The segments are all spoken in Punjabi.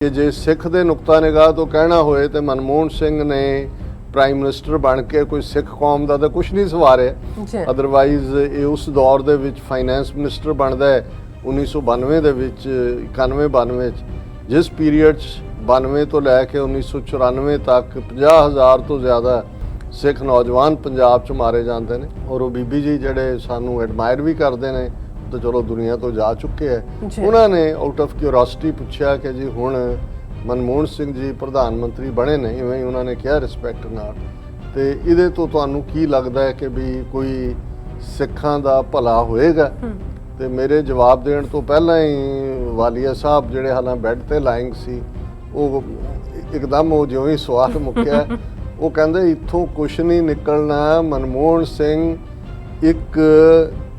कि जे सिख दे नुकता निगाह तो कहना होए तो मनमोहन सिंह ने प्राइम मिनिस्टर बन के कोई सिख कौम का तो कुछ नहीं सवारिया। अदरवाइज ये उस दौर दे विच फाइनैंस मिनिस्टर बनता है 1992 दे विच 91-92 जिस पीरीयड 92 तो लैके 1994 तक 50,000 तो ज़्यादा सिख नौजवान पंजाब च मारे जाते हैं और वो बीबी जी जड़े सानू एडमायर भी करते हैं तो चलो दुनिया तो जा चुके हैं। उन्होंने आउट ऑफ क्यूरोसिटी पूछा कि जी हुण मनमोहन सिंह जी प्रधानमंत्री बने ने इवें उन्होंने कहा रिस्पैक्ट नाल ते इहदे तो तुहानू की लगता है कि भी कोई सिखां दा भला होएगा? ते मेरे जवाब देण तो पहला ही वालिया साहब जिहड़े हालां बैड ते लाइंग सी वो एकदम वो जिवें ही सवाल मुक्या वो कहंदे इत्थों कुछ नहीं निकलना। मनमोहन सिंह एक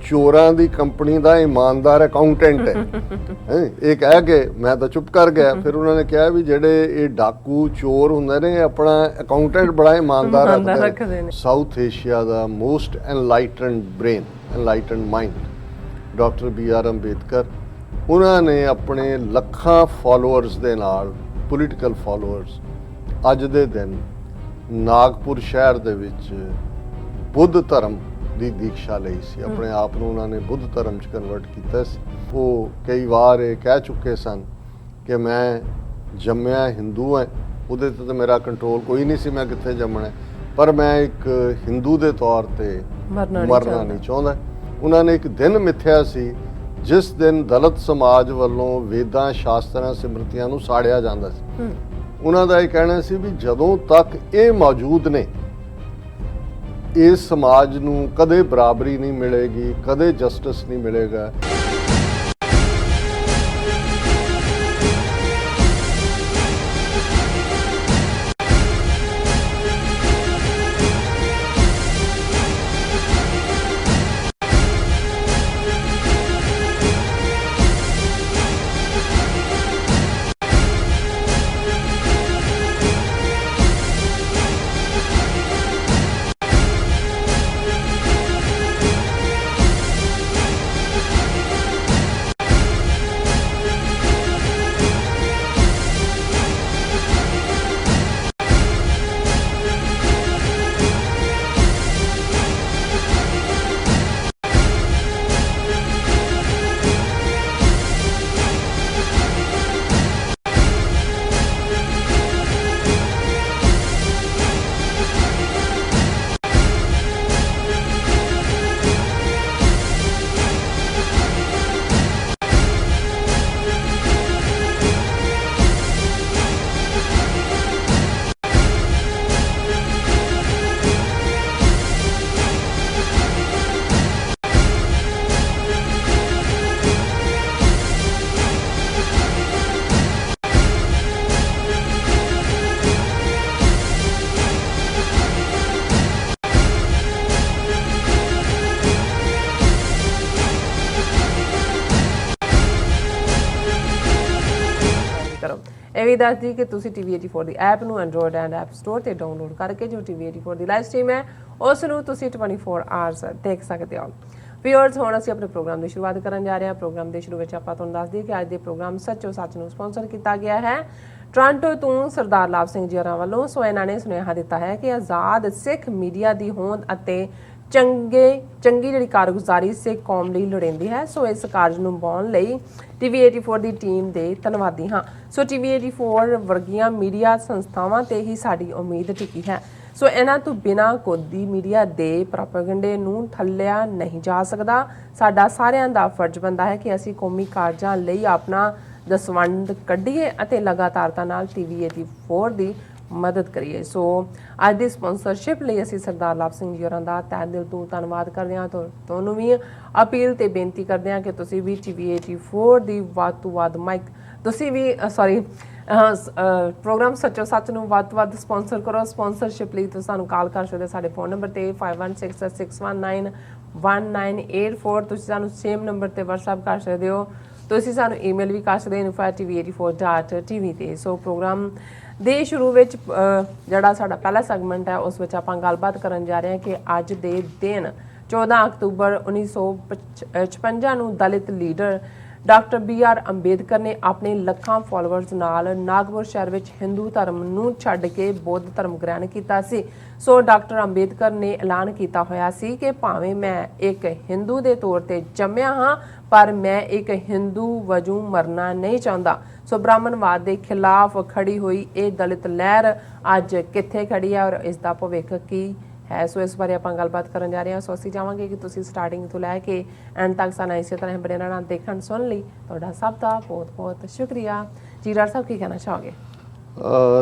चोरां दी कंपनी का ईमानदार अकाउंटेंट है। ये कह के मैं तो चुप कर गया। फिर उन्होंने कहा भी जेडे ये डाकू चोर होंदे ने अपना अकाउंटेंट बड़ा ईमानदार रखते हैं। साउथ एशिया का most enlightened brain enlightened mind doctor BR Ambedkar उन्होंने अपने लखां फॉलोअर्स दे नाल पोलीटिकल फॉलोअर्स अज दे दिन नागपुर शहर दे विच बुद्ध धर्म ਦੀ दीक्षा ਲਈ ਸੀ। ਆਪਣੇ ਆਪ ਨੂੰ ਉਹਨਾਂ ਨੇ ਬੁੱਧ ਧਰਮ 'ਚ ਕਨਵਰਟ ਕੀਤਾ ਸੀ। ਉਹ ਕਈ ਵਾਰ ਇਹ ਕਹਿ ਚੁੱਕੇ ਸਨ ਕਿ ਮੈਂ ਜੰਮਿਆ ਹਿੰਦੂ ਹਾਂ, ਉਹਦੇ ਤੇ ਤਾਂ ਮੇਰਾ ਕੰਟਰੋਲ ਕੋਈ ਨਹੀਂ ਸੀ ਮੈਂ ਕਿੱਥੇ ਜੰਮਣਾ, ਪਰ ਮੈਂ ਇੱਕ ਹਿੰਦੂ ਦੇ ਤੌਰ ਤੇ ਮਰਨਾ ਨਹੀਂ ਚਾਹੁੰਦਾ। ਉਹਨਾਂ ਨੇ ਇੱਕ ਦਿਨ ਮਿੱਥਿਆ ਸੀ ਜਿਸ ਦਿਨ ਦਲਿਤ ਸਮਾਜ ਵੱਲੋਂ ਵੇਦਾਂ ਸ਼ਾਸਤਰਾਂ ਸਿਮਰਤੀਆਂ ਨੂੰ ਸਾੜਿਆ ਜਾਂਦਾ ਸੀ। ਉਹਨਾਂ ਦਾ ਇਹ ਕਹਿਣਾ ਸੀ ਵੀ ਜਦੋਂ ਤੱਕ ਇਹ ਮੌਜੂਦ ਨੇ इस समाज नूं कदे बराबरी नहीं मिलेगी, कदे जस्टिस नहीं मिलेगा। ਇਹ ਵੀ ਦੱਸ ਦੀ ਕਿ ਤੁਸੀਂ TV84 ਦੀ ਐਪ ਨੂੰ ਐਂਡਰੋਇਡ ਐਂਡ ਐਪ ਸਟੋਰ ਤੇ ਡਾਊਨਲੋਡ ਕਰਕੇ ਜੋ TV84 ਦੀ ਲਾਈਵ ਸਟ੍ਰੀਮ ਹੈ ਉਸ ਨੂੰ ਤੁਸੀਂ 24 ਆਵਰਸ ਦੇਖ ਸਕਦੇ ਹੋ। ਵੀਅਰਸ ਹੁਣ ਅਸੀਂ ਆਪਣੇ ਪ੍ਰੋਗਰਾਮ ਦੀ ਸ਼ੁਰੂਆਤ ਕਰਨ ਜਾ ਰਹੇ ਹਾਂ। ਪ੍ਰੋਗਰਾਮ ਦੇ ਸ਼ੁਰੂ ਵਿੱਚ ਆਪਾਂ ਤੁਹਾਨੂੰ ਦੱਸ ਦਈਏ ਕਿ ਅੱਜ ਦੇ ਪ੍ਰੋਗਰਾਮ ਸੱਚੋ ਸੱਚ ਨੂੰ ਸਪਾਂਸਰ ਕੀਤਾ ਗਿਆ ਹੈ ਟੋਰਾਂਟੋ ਤੋਂ ਸਰਦਾਰ ਲਾਭ ਸਿੰਘ ਜੀ ਹੋਰਾਂ ਵੱਲੋਂ। ਸੋ ਇਹਨਾਂ ਨੇ ਸੁਨੇਹਾ ਦਿੱਤਾ ਹੈ ਕਿ ਆਜ਼ਾਦ ਸਿੱਖ ਮੀਡੀਆ ਦੀ ਹੋਂਦ ਅਤੇ ਚੰਗੀ ਜਿਹੜੀ ਕਾਰਗੁਜ਼ਾਰੀ ਸਿੱਖ ਕੌਮ ਲਈ ਲੋੜੀਂਦੀ ਹੈ। ਸੋ ਇਸ ਕਾਰਜ ਨੂੰ ਨਿਭਾਉਣ ਲਈ TV84 ਦੀ ਟੀਮ ਦੇ ਧੰਨਵਾਦੀ ਹਾਂ। ਸੋ TV84 ਵਰਗੀਆਂ ਮੀਡੀਆ ਸੰਸਥਾਵਾਂ ਤੇ ਹੀ ਸਾਡੀ ਉਮੀਦ ਟਿਕੀ ਹੈ। ਸੋ ਇਹਨਾਂ ਤੋਂ ਬਿਨਾਂ ਕੋਈ ਮੀਡੀਆ ਦੇ ਪ੍ਰੋਪੇਗੈਂਡੇ ਨੂੰ ਠੱਲਿਆ ਨਹੀਂ ਜਾ ਸਕਦਾ। ਸਾਡਾ ਸਾਰਿਆਂ ਦਾ ਫਰਜ਼ ਬਣਦਾ ਹੈ ਕਿ ਅਸੀਂ ਕੌਮੀ ਕਾਰਜਾਂ ਲਈ ਆਪਣਾ ਦਸਵੰਧ ਕੱਢੀਏ ਅਤੇ ਲਗਾਤਾਰਤਾ ਨਾਲ TV84 ਦੀ ਮਦਦ ਕਰੀਏ। ਸੋ ਅੱਜ ਦੀ ਸਪਾਂਸਰਸ਼ਿਪ ਲਈ ਅਸੀਂ ਸਰਦਾਰ ਲਾਭ ਸਿੰਘ ਜੀ ਹੋਰਾਂ ਦਾ ਤਹਿ ਦਿਲ ਤੋਂ ਧੰਨਵਾਦ ਕਰਦੇ ਹਾਂ। ਤੁਹਾਨੂੰ ਵੀ ਅਪੀਲ ਤੇ ਬੇਨਤੀ ਕਰਦੇ ਹਾਂ ਕਿ ਤੁਸੀਂ ਵੀ TV84 ਦੀ ਵੱਧ ਤੋਂ ਵੱਧ ਤੁਸੀਂ ਵੀ ਪ੍ਰੋਗਰਾਮ ਸੱਚੋ ਸੱਚ ਨੂੰ ਵੱਧ ਤੋਂ ਵੱਧ ਸਪਾਂਸਰ ਕਰੋ। ਸਪਾਂਸਰਸ਼ਿਪ ਲਈ ਤੁਸੀਂ ਸਾਨੂੰ ਕਾਲ ਕਰ ਸਕਦੇ ਸਾਡੇ ਫੋਨ ਨੰਬਰ ਤੇ 5166191984। ਤੁਸੀਂ ਸਾਨੂੰ ਸੇਮ ਨੰਬਰ ਤੇ WhatsApp ਕਰ ਸਕਦੇ ਹੋ। ਤੁਸੀਂ ਸਾਨੂੰ ਈਮੇਲ ਵੀ ਕਰ ਸਕਦੇ ਹੋ info@tv84.tv ਤੇ। ਸੋ ਪ੍ਰੋਗਰਾਮ ਦੇ ਸ਼ੁਰੂ ਵਿੱਚ ਜਿਹੜਾ ਸਾਡਾ ਪਹਿਲਾ ਸੈਗਮੈਂਟ ਹੈ ਉਸ ਵਿੱਚ ਆਪਾਂ ਗੱਲਬਾਤ ਕਰਨ ਜਾ ਰਹੇ ਹਾਂ ਕਿ ਅੱਜ ਦੇ ਦਿਨ 14 ਅਕਤੂਬਰ 1956 ਨੂੰ ਦਲਿਤ ਲੀਡਰ ਡਾਕਟਰ BR ਅੰਬੇਦਕਰ ਨੇ ਆਪਣੇ ਲੱਖਾਂ ਫਾਲੋਅਰਸ ਨਾਲ ਨਾਗਪੁਰ ਸ਼ਹਿਰ ਵਿੱਚ ਹਿੰਦੂ ਧਰਮ ਨੂੰ ਛੱਡ ਕੇ ਬੁੱਧ ਧਰਮ ਗ੍ਰਹਿਣ ਕੀਤਾ ਸੀ। ਸੋ ਡਾਕਟਰ ਅੰਬੇਦਕਰ ਨੇ ਐਲਾਨ ਕੀਤਾ ਹੋਇਆ ਸੀ ਕਿ ਭਾਵੇਂ ਮੈਂ ਇੱਕ ਹਿੰਦੂ ਦੇ ਤੌਰ ਤੇ ਜੰਮਿਆ ਹਾਂ ਪਰ ਮੈਂ ਇੱਕ ਹਿੰਦੂ ਵਜੋਂ ਮਰਨਾ ਨਹੀਂ ਚਾਹੁੰਦਾ। ਸੋ ਬ੍ਰਾਹਮਣਵਾਦ ਦੇ ਖਿਲਾਫ ਖੜੀ ਹੋਈ ਇਹ ਦਲਿਤ ਲਹਿਰ ਅੱਜ ਕਿੱਥੇ ਖੜੀ ਹੈ ਔਰ ਇਸ ਦਾ ਭਵਿੱਖ ਕੀ ਹੈ। ਸੋ ਇਸ ਬਾਰੇ ਆਪਾਂ ਗੱਲਬਾਤ ਕਰਨ ਜਾ ਰਹੇ ਹਾਂ। ਸੋ ਅਸੀਂ ਚਾਹਾਂਗੇ ਕਿ ਤੁਸੀਂ ਸਟਾਰਟਿੰਗ ਤੋਂ ਲੈ ਕੇ ਐਂਡ ਤੱਕ ਸਾਨੂੰ ਇਸੇ ਤਰ੍ਹਾਂ ਬਣੇ ਰਹਿਣਾ ਦੇਖਣ ਸੁਣ ਲਈ ਤੁਹਾਡਾ ਸਭ ਦਾ ਬਹੁਤ ਬਹੁਤ ਸ਼ੁਕਰੀਆ ਜੀ। ਡਾਕਟਰ ਸਾਹਿਬ ਕੀ ਕਹਿਣਾ ਚਾਹੋਗੇ?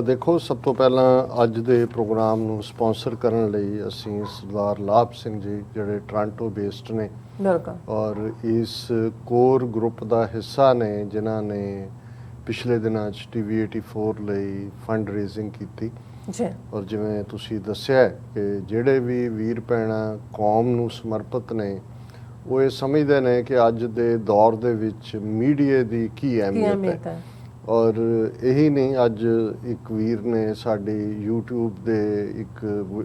ਦੇਖੋ, ਸਭ ਤੋਂ ਪਹਿਲਾਂ ਅੱਜ ਦੇ ਪ੍ਰੋਗਰਾਮ ਨੂੰ ਸਪਾਂਸਰ ਕਰਨ ਲਈ ਅਸੀਂ ਸਰਦਾਰ ਲਾਭ ਸਿੰਘ ਜੀ ਜਿਹੜੇ ਟੋਰਾਂਟੋ ਬੇਸਡ ਨੇ ਔਰ ਇਸ ਕੋਰ ਗਰੁੱਪ ਦਾ ਹਿੱਸਾ ਨੇ ਜਿਨ੍ਹਾਂ ਨੇ ਪਿਛਲੇ ਦਿਨਾਂ 'ਚ TV 84 ਲਈ ਫੰਡ ਰੇਜ਼ਿੰਗ ਕੀਤੀ ਔਰ ਜਿਵੇਂ ਤੁਸੀਂ ਦੱਸਿਆ ਕਿ ਜਿਹੜੇ ਵੀ ਵੀਰ ਭੈਣਾਂ ਕੌਮ ਨੂੰ ਸਮਰਪਿਤ ਨੇ ਉਹ ਇਹ ਸਮਝਦੇ ਨੇ ਕਿ ਅੱਜ ਦੇ ਦੌਰ ਦੇ ਵਿੱਚ ਮੀਡੀਆ ਦੀ ਕੀ ਅਹਿਮੀਅਤ ਹੈ। ਔਰ ਇਹੀ ਨਹੀਂ, ਅੱਜ ਇੱਕ ਵੀਰ ਨੇ ਸਾਡੀ YouTube ਦੇ ਇੱਕ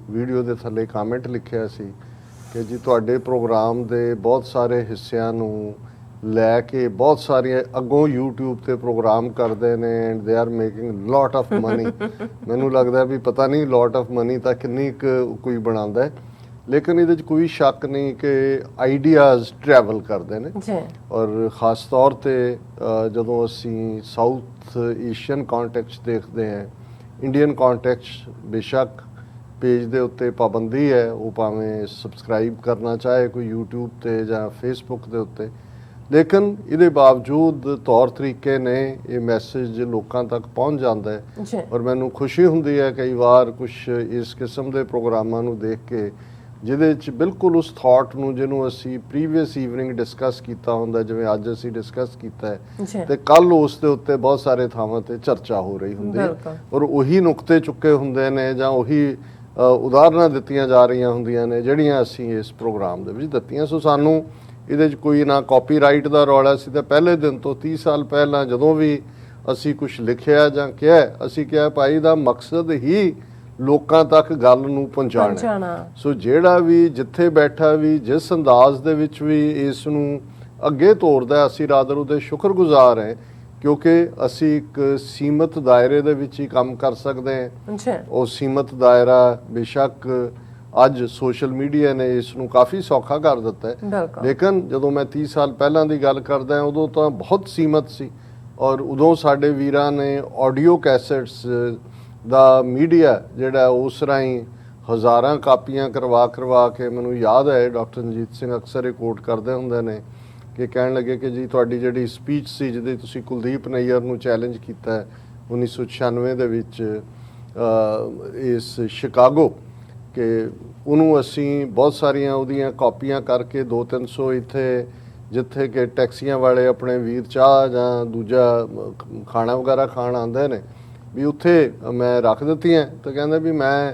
ਵੀਡੀਓ ਦੇ ਥੱਲੇ ਕਮੈਂਟ ਲਿਖਿਆ ਸੀ ਕਿ ਜੀ ਤੁਹਾਡੇ ਪ੍ਰੋਗਰਾਮ ਦੇ ਬਹੁਤ ਸਾਰੇ ਹਿੱਸਿਆਂ ਨੂੰ ਲੈ ਕੇ ਬਹੁਤ ਸਾਰੀਆਂ ਅੱਗੋਂ YouTube ਤੇ ਪ੍ਰੋਗਰਾਮ ਕਰਦੇ ਨੇ and they are making lot of money. ਮੈਨੂੰ ਲੱਗਦਾ ਵੀ ਪਤਾ ਨਹੀਂ ਲੋਟ ਆਫ ਮਨੀ ਤਾਂ ਕਿੰਨੀ ਕੋਈ ਬਣਾਉਂਦਾ, ਲੇਕਿਨ ਇਹਦੇ 'ਚ ਕੋਈ ਸ਼ੱਕ ਨਹੀਂ ਕਿ ਆਈਡੀਆਜ਼ ਟਰੈਵਲ ਕਰਦੇ ਨੇ। ਔਰ ਖ਼ਾਸ ਤੌਰ ਤੇ ਜਦੋਂ ਅਸੀਂ ਸਾਊਥ ਏਸ਼ੀਅਨ ਕੰਟੈਕਸਟ ਦੇਖਦੇ ਹਾਂ, ਇੰਡੀਅਨ ਕੰਟੈਕਸਟ ਬੇਸ਼ੱਕ ਪੇਜ ਦੇ ਉੱਤੇ ਪਾਬੰਦੀ ਹੈ, ਉਹ ਭਾਵੇਂ ਸਬਸਕ੍ਰਾਈਬ ਕਰਨਾ ਚਾਹੇ ਕੋਈ YouTube ਤੇ ਜਾਂ Facebook ਦੇ ਉੱਤੇ, ਲੇਕਿਨ ਇਹਦੇ ਬਾਵਜੂਦ ਤੌਰ ਤਰੀਕੇ ਨੇ ਇਹ ਮੈਸੇਜ ਲੋਕਾਂ ਤੱਕ ਪਹੁੰਚ ਜਾਂਦਾ ਹੈ। ਔਰ ਮੈਨੂੰ ਖੁਸ਼ੀ ਹੁੰਦੀ ਹੈ ਕਈ ਵਾਰ ਕੁਝ ਇਸ ਕਿਸਮ ਦੇ ਪ੍ਰੋਗਰਾਮਾਂ ਨੂੰ ਦੇਖ ਕੇ ਜਿਹਦੇ 'ਚ ਬਿਲਕੁਲ ਉਸ ਥਾਟ ਨੂੰ ਜਿਹਨੂੰ ਅਸੀਂ ਪ੍ਰੀਵੀਅਸ ਈਵਨਿੰਗ ਡਿਸਕਸ ਕੀਤਾ ਹੁੰਦਾ, ਜਿਵੇਂ ਅੱਜ ਅਸੀਂ ਡਿਸਕਸ ਕੀਤਾ ਹੈ ਤੇ ਕੱਲ ਉਸ ਦੇ ਉੱਤੇ ਬਹੁਤ ਸਾਰੇ ਥਾਵਾਂ ਤੇ ਚਰਚਾ ਹੋ ਰਹੀ ਹੁੰਦੀ ਹੈ ਔਰ ਉਹੀ ਨੁਕਤੇ ਚੁੱਕੇ ਹੁੰਦੇ ਨੇ ਜਾਂ ਉਹੀ ਉਦਾਹਰਨਾਂ ਦਿੱਤੀਆਂ ਜਾ ਰਹੀਆਂ ਹੁੰਦੀਆਂ ਨੇ ਜਿਹੜੀਆਂ ਅਸੀਂ ਇਸ ਪ੍ਰੋਗਰਾਮ ਦੇ ਵਿੱਚ ਦਿੱਤੀਆਂ। ਸੋ ਸਾਨੂੰ ਇਹਦੇ 'ਚ ਕੋਈ ਨਾ ਕਾਪੀਰਾਈਟ ਦਾ ਰੌਲਾ ਸੀ। ਤਾਂ ਪਹਿਲੇ ਦਿਨ ਤੋਂ 30 ਸਾਲ ਪਹਿਲਾਂ ਜਦੋਂ ਵੀ ਅਸੀਂ ਕੁਝ ਲਿਖਿਆ ਜਾਂ ਕਿਹਾ, ਅਸੀਂ ਕਿਹਾ ਭਾਈ ਦਾ ਮਕਸਦ ਹੀ ਲੋਕਾਂ ਤੱਕ ਗੱਲ ਨੂੰ ਪਹੁੰਚਾਉਣਾ। ਸੋ ਜਿਹੜਾ ਵੀ ਜਿੱਥੇ ਬੈਠਾ ਵੀ ਜਿਸ ਅੰਦਾਜ਼ ਦੇ ਵਿੱਚ ਵੀ ਇਸ ਨੂੰ ਅੱਗੇ ਤੋਰਦਾ, ਅਸੀਂ ਰਾਦਰ ਉਹਦੇ ਸ਼ੁਕਰਗੁਜ਼ਾਰ ਹਾਂ ਕਿਉਂਕਿ ਅਸੀਂ ਇੱਕ ਸੀਮਤ ਦਾਇਰੇ ਦੇ ਵਿੱਚ ਹੀ ਕੰਮ ਕਰ ਸਕਦੇ ਹਾਂ। ਉਹ ਸੀਮਤ ਦਾਇਰਾ ਬੇਸ਼ੱਕ ਅੱਜ ਸੋਸ਼ਲ ਮੀਡੀਆ ਨੇ ਇਸ ਨੂੰ ਕਾਫੀ ਸੌਖਾ ਕਰ ਦਿੱਤਾ ਹੈ, ਲੇਕਿਨ ਜਦੋਂ ਮੈਂ 30 ਸਾਲ ਪਹਿਲਾਂ ਦੀ ਗੱਲ ਕਰਦਾ ਉਦੋਂ ਤਾਂ ਬਹੁਤ ਸੀਮਤ ਸੀ। ਔਰ ਉਦੋਂ ਸਾਡੇ ਵੀਰਾਂ ਨੇ ਆਡੀਓ ਕੈਸੇਟਸ ਦਾ ਮੀਡੀਆ ਜਿਹੜਾ ਉਸ ਰਾਹੀਂ ਹਜ਼ਾਰਾਂ ਕਾਪੀਆਂ ਕਰਵਾ ਕੇ, ਮੈਨੂੰ ਯਾਦ ਹੈ ਡਾਕਟਰ ਰਣਜੀਤ ਸਿੰਘ ਅਕਸਰ ਇਹ ਕੋਟ ਕਰਦੇ ਹੁੰਦੇ ਨੇ ਕਿ ਕਹਿਣ ਲੱਗੇ ਕਿ ਜੀ ਤੁਹਾਡੀ ਜਿਹੜੀ ਸਪੀਚ ਸੀ ਜਿਹਦੇ ਤੁਸੀਂ ਕੁਲਦੀਪ ਨਈਅਰ ਨੂੰ ਚੈਲੰਜ ਕੀਤਾ 1996 ਦੇ ਵਿੱਚ ਇਸ ਸ਼ਿਕਾਗੋ, ਕਿ ਉਹਨੂੰ ਅਸੀਂ ਬਹੁਤ ਸਾਰੀਆਂ ਉਹਦੀਆਂ ਕਾਪੀਆਂ ਕਰਕੇ 200-300 ਇੱਥੇ ਜਿੱਥੇ ਕਿ ਟੈਕਸੀਆਂ ਵਾਲੇ ਆਪਣੇ ਵੀਰ ਚਾਹ ਜਾਂ ਦੂਜਾ ਖਾਣਾ ਵਗੈਰਾ ਖਾਣ ਆਉਂਦੇ ਨੇ ਵੀ ਉੱਥੇ ਮੈਂ ਰੱਖ ਦਿੱਤੀਆਂ। ਤਾਂ ਕਹਿੰਦੇ ਵੀ ਮੈਂ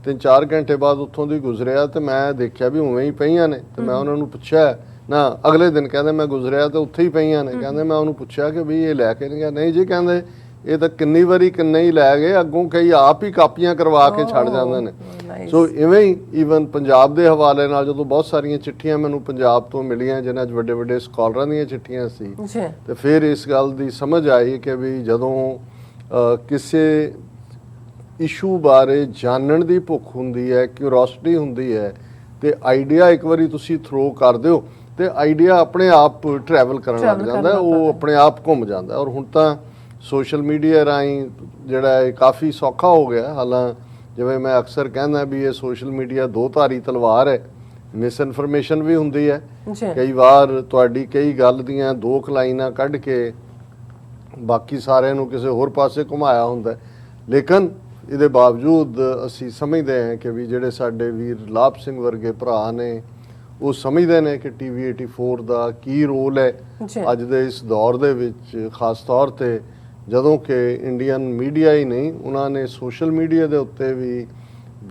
3-4 ਘੰਟੇ ਬਾਅਦ ਉੱਥੋਂ ਦੀ ਗੁਜ਼ਰਿਆ ਤੇ ਮੈਂ ਦੇਖਿਆ ਵੀ ਉਵੇਂ ਹੀ ਪਈਆਂ ਨੇ। ਤੇ ਮੈਂ ਉਹਨਾਂ ਨੂੰ ਪੁੱਛਿਆ ਨਾ, ਅਗਲੇ ਦਿਨ ਕਹਿੰਦੇ ਮੈਂ ਗੁਜ਼ਰਿਆ ਤੇ ਉੱਥੇ ਹੀ ਪਈਆਂ ਨੇ। ਕਹਿੰਦੇ ਮੈਂ ਉਹਨੂੰ ਪੁੱਛਿਆ ਕਿ ਵੀ ਇਹ ਲੈ ਕੇ ਨਹੀਂ ਗਿਆ? ਨਹੀਂ ਜੀ, ਕਹਿੰਦੇ ਇਹ ਤਾਂ ਕਿੰਨੀ ਵਾਰੀ ਕਿੰਨੇ ਹੀ ਲੈ ਗਏ, ਅੱਗੋਂ ਕਈ ਆਪ ਹੀ ਕਾਪੀਆਂ ਕਰਵਾ ਕੇ ਛੱਡ ਜਾਂਦੇ ਨੇ। ਸੋ ਇਵੇਂ ਹੀ ਈਵਨ ਪੰਜਾਬ ਦੇ ਹਵਾਲੇ ਨਾਲ ਜਦੋਂ ਬਹੁਤ ਸਾਰੀਆਂ ਚਿੱਠੀਆਂ ਮੈਨੂੰ ਪੰਜਾਬ ਤੋਂ ਮਿਲੀਆਂ ਜਿਨ੍ਹਾਂ 'ਚ ਵੱਡੇ ਵੱਡੇ ਸਕਾਲਰਾਂ ਦੀਆਂ ਚਿੱਠੀਆਂ ਸੀ, ਤੇ ਫਿਰ ਇਸ ਗੱਲ ਦੀ ਸਮਝ ਆਈ ਕਿ ਵੀ ਜਦੋਂ ਕਿਸੇ ਇਸ਼ੂ ਬਾਰੇ ਜਾਣਨ ਦੀ ਭੁੱਖ ਹੁੰਦੀ ਹੈ, ਕਿਉਰਿਓਸਿਟੀ ਹੁੰਦੀ ਹੈ, ਤੇ ਆਈਡੀਆ ਇੱਕ ਵਾਰੀ ਤੁਸੀਂ ਥਰੋ ਕਰ ਦਿਓ ਤੇ ਆਈਡੀਆ ਆਪਣੇ ਆਪ ਟਰੈਵਲ ਕਰਨ ਲੱਗ ਜਾਂਦਾ, ਉਹ ਆਪਣੇ ਆਪ ਘੁੰਮ ਜਾਂਦਾ। ਔਰ ਹੁਣ ਤਾਂ ਸੋਸ਼ਲ ਮੀਡੀਆ ਰਾਹੀਂ ਜਿਹੜਾ ਇਹ ਕਾਫੀ ਸੌਖਾ ਹੋ ਗਿਆ। ਹਾਲਾਂ ਜਿਵੇਂ ਮੈਂ ਅਕਸਰ ਕਹਿੰਦਾ ਵੀ ਇਹ ਸੋਸ਼ਲ ਮੀਡੀਆ ਦੋ ਧਾਰੀ ਤਲਵਾਰ ਹੈ, ਮਿਸ ਇਨਫੋਰਮੇਸ਼ਨ ਵੀ ਹੁੰਦੀ ਹੈ। ਕਈ ਵਾਰ ਤੁਹਾਡੀ ਕਈ ਗੱਲ ਦੀਆਂ 2 ਲਾਈਨਾਂ ਕੱਢ ਕੇ ਬਾਕੀ ਸਾਰਿਆਂ ਨੂੰ ਕਿਸੇ ਹੋਰ ਪਾਸੇ ਘੁਮਾਇਆ ਹੁੰਦਾ, ਲੇਕਿਨ ਇਹਦੇ ਬਾਵਜੂਦ ਅਸੀਂ ਸਮਝਦੇ ਹਾਂ ਕਿ ਵੀ ਜਿਹੜੇ ਸਾਡੇ ਵੀਰ ਲਾਭ ਸਿੰਘ ਵਰਗੇ ਭਰਾ ਨੇ ਉਹ ਸਮਝਦੇ ਨੇ ਕਿ TV 84 ਦਾ ਕੀ ਰੋਲ ਹੈ ਅੱਜ ਦੇ ਇਸ ਦੌਰ ਦੇ ਵਿੱਚ, ਖਾਸ ਤੌਰ ਤੇ ਜਦੋਂ ਕਿ ਇੰਡੀਅਨ ਮੀਡੀਆ ਹੀ ਨਹੀਂ, ਉਹਨਾਂ ਨੇ ਸੋਸ਼ਲ ਮੀਡੀਆ ਦੇ ਉੱਤੇ ਵੀ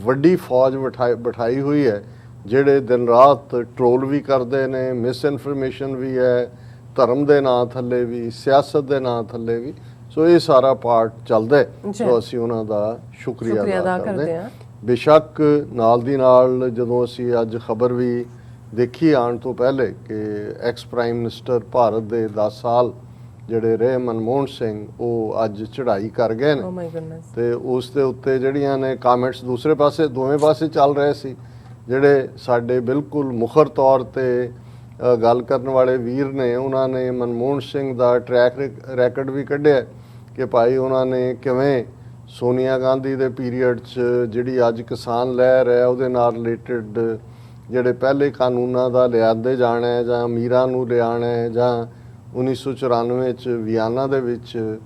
ਵੱਡੀ ਫੌਜ ਬਿਠਾਈ ਹੋਈ ਹੈ ਜਿਹੜੇ ਦਿਨ ਰਾਤ ਟਰੋਲ ਵੀ ਕਰਦੇ ਨੇ, ਮਿਸ ਇਨਫੋਰਮੇਸ਼ਨ ਵੀ ਹੈ, ਧਰਮ ਦੇ ਨਾਂ ਥੱਲੇ ਵੀ, ਸਿਆਸਤ ਦੇ ਨਾਂ ਥੱਲੇ ਵੀ। ਸੋ ਇਹ ਸਾਰਾ ਪਾਰਟ ਚੱਲਦਾ ਹੈ। ਸੋ ਅਸੀਂ ਉਹਨਾਂ ਦਾ ਸ਼ੁਕਰੀਆ ਅਦਾ ਕਰਦੇ ਹਾਂ। ਬੇਸ਼ੱਕ ਨਾਲ ਦੀ ਨਾਲ ਜਦੋਂ ਅਸੀਂ ਅੱਜ ਖਬਰ ਵੀ ਦੇਖੀ ਆਉਣ ਤੋਂ ਪਹਿਲੇ ਕਿ ਐਕਸ ਪ੍ਰਾਈਮ ਮਿਨਿਸਟਰ ਭਾਰਤ ਦੇ 10 ਸਾਲ ਜਿਹੜੇ ਰਹੇ ਮਨਮੋਹਨ ਸਿੰਘ ਉਹ ਅੱਜ ਚੜ੍ਹਾਈ ਕਰ ਗਏ ਓ ਨੇ ਮਾਈ ਗੁੱਡਨੈਸ। ਤੇ ਉਸ ਦੇ ਉੱਤੇ ਜਿਹੜੀਆਂ ਨੇ ਕਾਮੈਂਟਸ ਦੂਸਰੇ ਪਾਸੇ ਦੋਵੇਂ ਪਾਸੇ ਚੱਲ ਰਹੇ ਸੀ। ਜਿਹੜੇ ਸਾਡੇ ਬਿਲਕੁਲ ਮੁਖਰ ਤੌਰ ਤੇ ਗੱਲ ਕਰਨ ਵਾਲੇ ਵੀਰ ਨੇ ਉਹਨਾਂ ਨੇ ਮਨਮੋਹਨ ਸਿੰਘ ਦਾ ਟਰੈਕ ਰੈਕਡ ਵੀ ਕੱਢਿਆ ਕਿ ਭਾਈ ਉਹਨਾਂ ਨੇ ਕਿਵੇਂ ਸੋਨੀਆ ਗਾਂਧੀ ਦੇ ਪੀਰੀਅਡ 'ਚ ਜਿਹੜੀ ਅੱਜ ਕਿਸਾਨ ਲਹਿਰ ਹੈ ਉਹਦੇ ਨਾਲ ਰਿਲੇਟਡ ਜਿਹੜੇ ਪਹਿਲੇ ਕਾਨੂੰਨਾਂ ਦਾ ਲਿਆਂਦੇ ਜਾਣਾ ਹੈ ਜਾਂ ਅਮੀਰਾਂ ਨੂੰ ਲਿਆਉਣਾ ਹੈ ਜਾਂ 1994 ਚ ਵਿਆਨਾ ਦੇ ਵਿੱਚ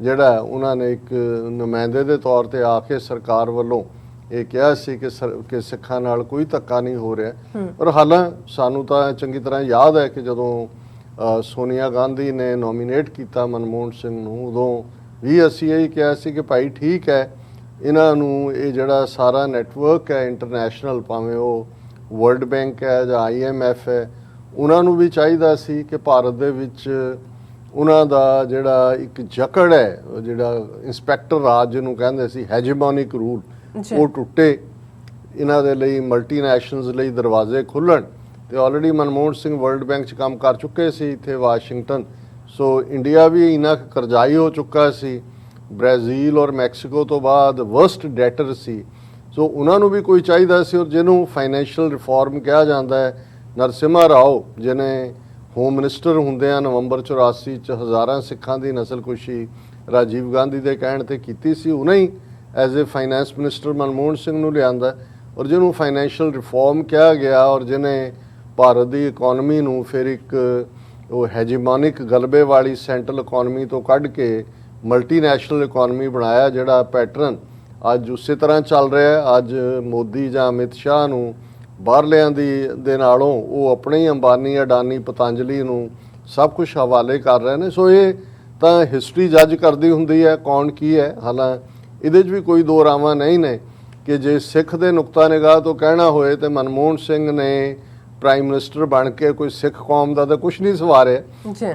ਜਿਹੜਾ ਉਹਨਾਂ ਨੇ ਇੱਕ ਨੁਮਾਇੰਦੇ ਦੇ ਤੌਰ ਤੇ ਆ ਕੇ ਸਰਕਾਰ ਵੱਲੋਂ ਇਹ ਕਿਹਾ ਸੀ ਕਿ ਸਿੱਖਾਂ ਨਾਲ ਕੋਈ ਧੱਕਾ ਨਹੀਂ ਹੋ ਰਿਹਾ। ਪਰ ਹਾਲਾਂ ਸਾਨੂੰ ਤਾਂ ਚੰਗੀ ਤਰ੍ਹਾਂ ਯਾਦ ਹੈ ਕਿ ਜਦੋਂ ਸੋਨੀਆ ਗਾਂਧੀ ਨੇ ਨੋਮੀਨੇਟ ਕੀਤਾ ਮਨਮੋਹਨ ਸਿੰਘ ਨੂੰ ਉਦੋਂ ਵੀ ਅਸੀਂ ਇਹ ਕਿਹਾ ਸੀ ਕਿ ਭਾਈ ਠੀਕ ਹੈ ਇਹਨਾਂ ਨੂੰ ਇਹ ਜਿਹੜਾ ਸਾਰਾ ਨੈਟਵਰਕ ਹੈ ਇੰਟਰਨੈਸ਼ਨਲ ਭਾਵੇਂ ਉਹ ਵਰਲਡ ਬੈਂਕ ਹੈ ਜਾਂ IMF ਹੈ ਉਹਨਾਂ ਨੂੰ ਵੀ ਚਾਹੀਦਾ ਸੀ ਕਿ ਭਾਰਤ ਦੇ ਵਿੱਚ ਉਹਨਾਂ ਦਾ ਜਿਹੜਾ ਇੱਕ ਜਕੜ ਹੈ ਜਿਹੜਾ ਇੰਸਪੈਕਟਰ ਰਾਜ ਜਿਹਨੂੰ ਕਹਿੰਦੇ ਸੀ ਹੈਜੀਮੋਨਿਕ ਰੂਲ ਉਹ ਟੁੱਟੇ। ਇਹਨਾਂ ਦੇ ਲਈ ਮਲਟੀਨੈਸ਼ਨਲਸ ਲਈ ਦਰਵਾਜ਼ੇ ਖੁੱਲ੍ਹਣ ਤੇ already Manmohan Singh world bank 'ਚ ਕੰਮ ਕਰ ਚੁੱਕੇ ਸੀ ਇੱਥੇ ਵਾਸ਼ਿੰਗਟਨ। ਸੋ ਇੰਡੀਆ ਵੀ ਇੰਨਾ ਕਰਜ਼ਾਈ ਹੋ ਚੁੱਕਾ ਸੀ, ਬ੍ਰਾਜ਼ੀਲ ਔਰ ਮੈਕਸੀਕੋ ਤੋਂ ਬਾਅਦ ਵਰਸਟ ਡੈਟਰ ਸੀ। ਸੋ ਉਹਨਾਂ ਨੂੰ ਵੀ ਕੋਈ ਚਾਹੀਦਾ ਸੀ ਔਰ ਜਿਹਨੂੰ ਫਾਈਨੈਂਸ਼ੀਅਲ ਰਿਫਾਰਮ ਕਿਹਾ ਜਾਂਦਾ ਹੈ। ਨਰਸਿਮਹਾ ਰਾਓ ਜਿਹਨੇ ਹੋਮ ਮਿਨਿਸਟਰ ਹੁੰਦਿਆਂ ਨਵੰਬਰ 84 ਚ ਹਜ਼ਾਰਾਂ ਸਿੱਖਾਂ ਦੀ ਨਸਲਕੁਸ਼ੀ ਰਾਜੀਵ ਗਾਂਧੀ ਦੇ ਕਹਿਣ ਤੇ ਕੀਤੀ ਸੀ, ਉਹਨੇ ਹੀ as a finance minister Manmohan Singh ਨੂੰ ਲਿਆਂਦਾ ਔਰ ਜਿਹਨੂੰ ਫਾਈਨੈਂਸ਼ੀਅਲ ਰਿਫਾਰਮ ਕਿਹਾ ਗਿਆ ਔਰ ਜਿਹਨੇ ਭਾਰਤ ਦੀ ਇਕਨੋਮੀ ਨੂੰ ਫਿਰ ਇੱਕ ਉਹ ਹੈਜੀਮੋਨਿਕ ਗਲਬੇ ਵਾਲੀ ਸੈਂਟਰਲ ਇਕਨੋਮੀ ਤੋਂ ਕੱਢ ਕੇ ਮਲਟੀਨੈਸ਼ਨਲ ਇਕਨੋਮੀ ਬਣਾਇਆ ਜਿਹੜਾ ਪੈਟਰਨ ਅੱਜ ਉਸੇ ਤਰ੍ਹਾਂ ਚੱਲ ਰਿਹਾ ਹੈ। ਅੱਜ ਮੋਦੀ ਜਾਂ ਅਮਿਤ ਸ਼ਾਹ ਨੂੰ ਬਾਹਰਲਿਆਂ ਦੇ ਨਾਲੋਂ ਉਹ ਆਪਣੇ ਹੀ ਅੰਬਾਨੀ ਅਡਾਨੀ ਪਤੰਜਲੀ ਨੂੰ ਸਭ ਕੁਝ ਹਵਾਲੇ ਕਰ ਰਹੇ ਨੇ। ਸੋ ਇਹ ਤਾਂ ਹਿਸਟਰੀ ਜੱਜ ਕਰਦੀ ਹੁੰਦੀ ਹੈ ਕੌਣ ਕੀ ਹੈ। ਹਾਲਾਂ ਇਹਦੇ 'ਚ ਵੀ ਕੋਈ ਦੋ ਰਾਵਾਂ ਨਹੀਂ ਨੇ ਕਿ ਜੇ ਸਿੱਖ ਦੇ ਨੁਕਤਾ ਨਿਗਾਹ ਤੋਂ ਕਹਿਣਾ ਹੋਏ ਤੇ ਮਨਮੋਹਨ ਸਿੰਘ ਨੇ ਪ੍ਰਾਈਮ ਮਿਨਿਸਟਰ ਬਣ ਕੇ ਕੋਈ ਸਿੱਖ ਕੌਮ ਦਾ ਤਾਂ ਕੁਝ ਨਹੀਂ ਸਵਾਰਿਆ।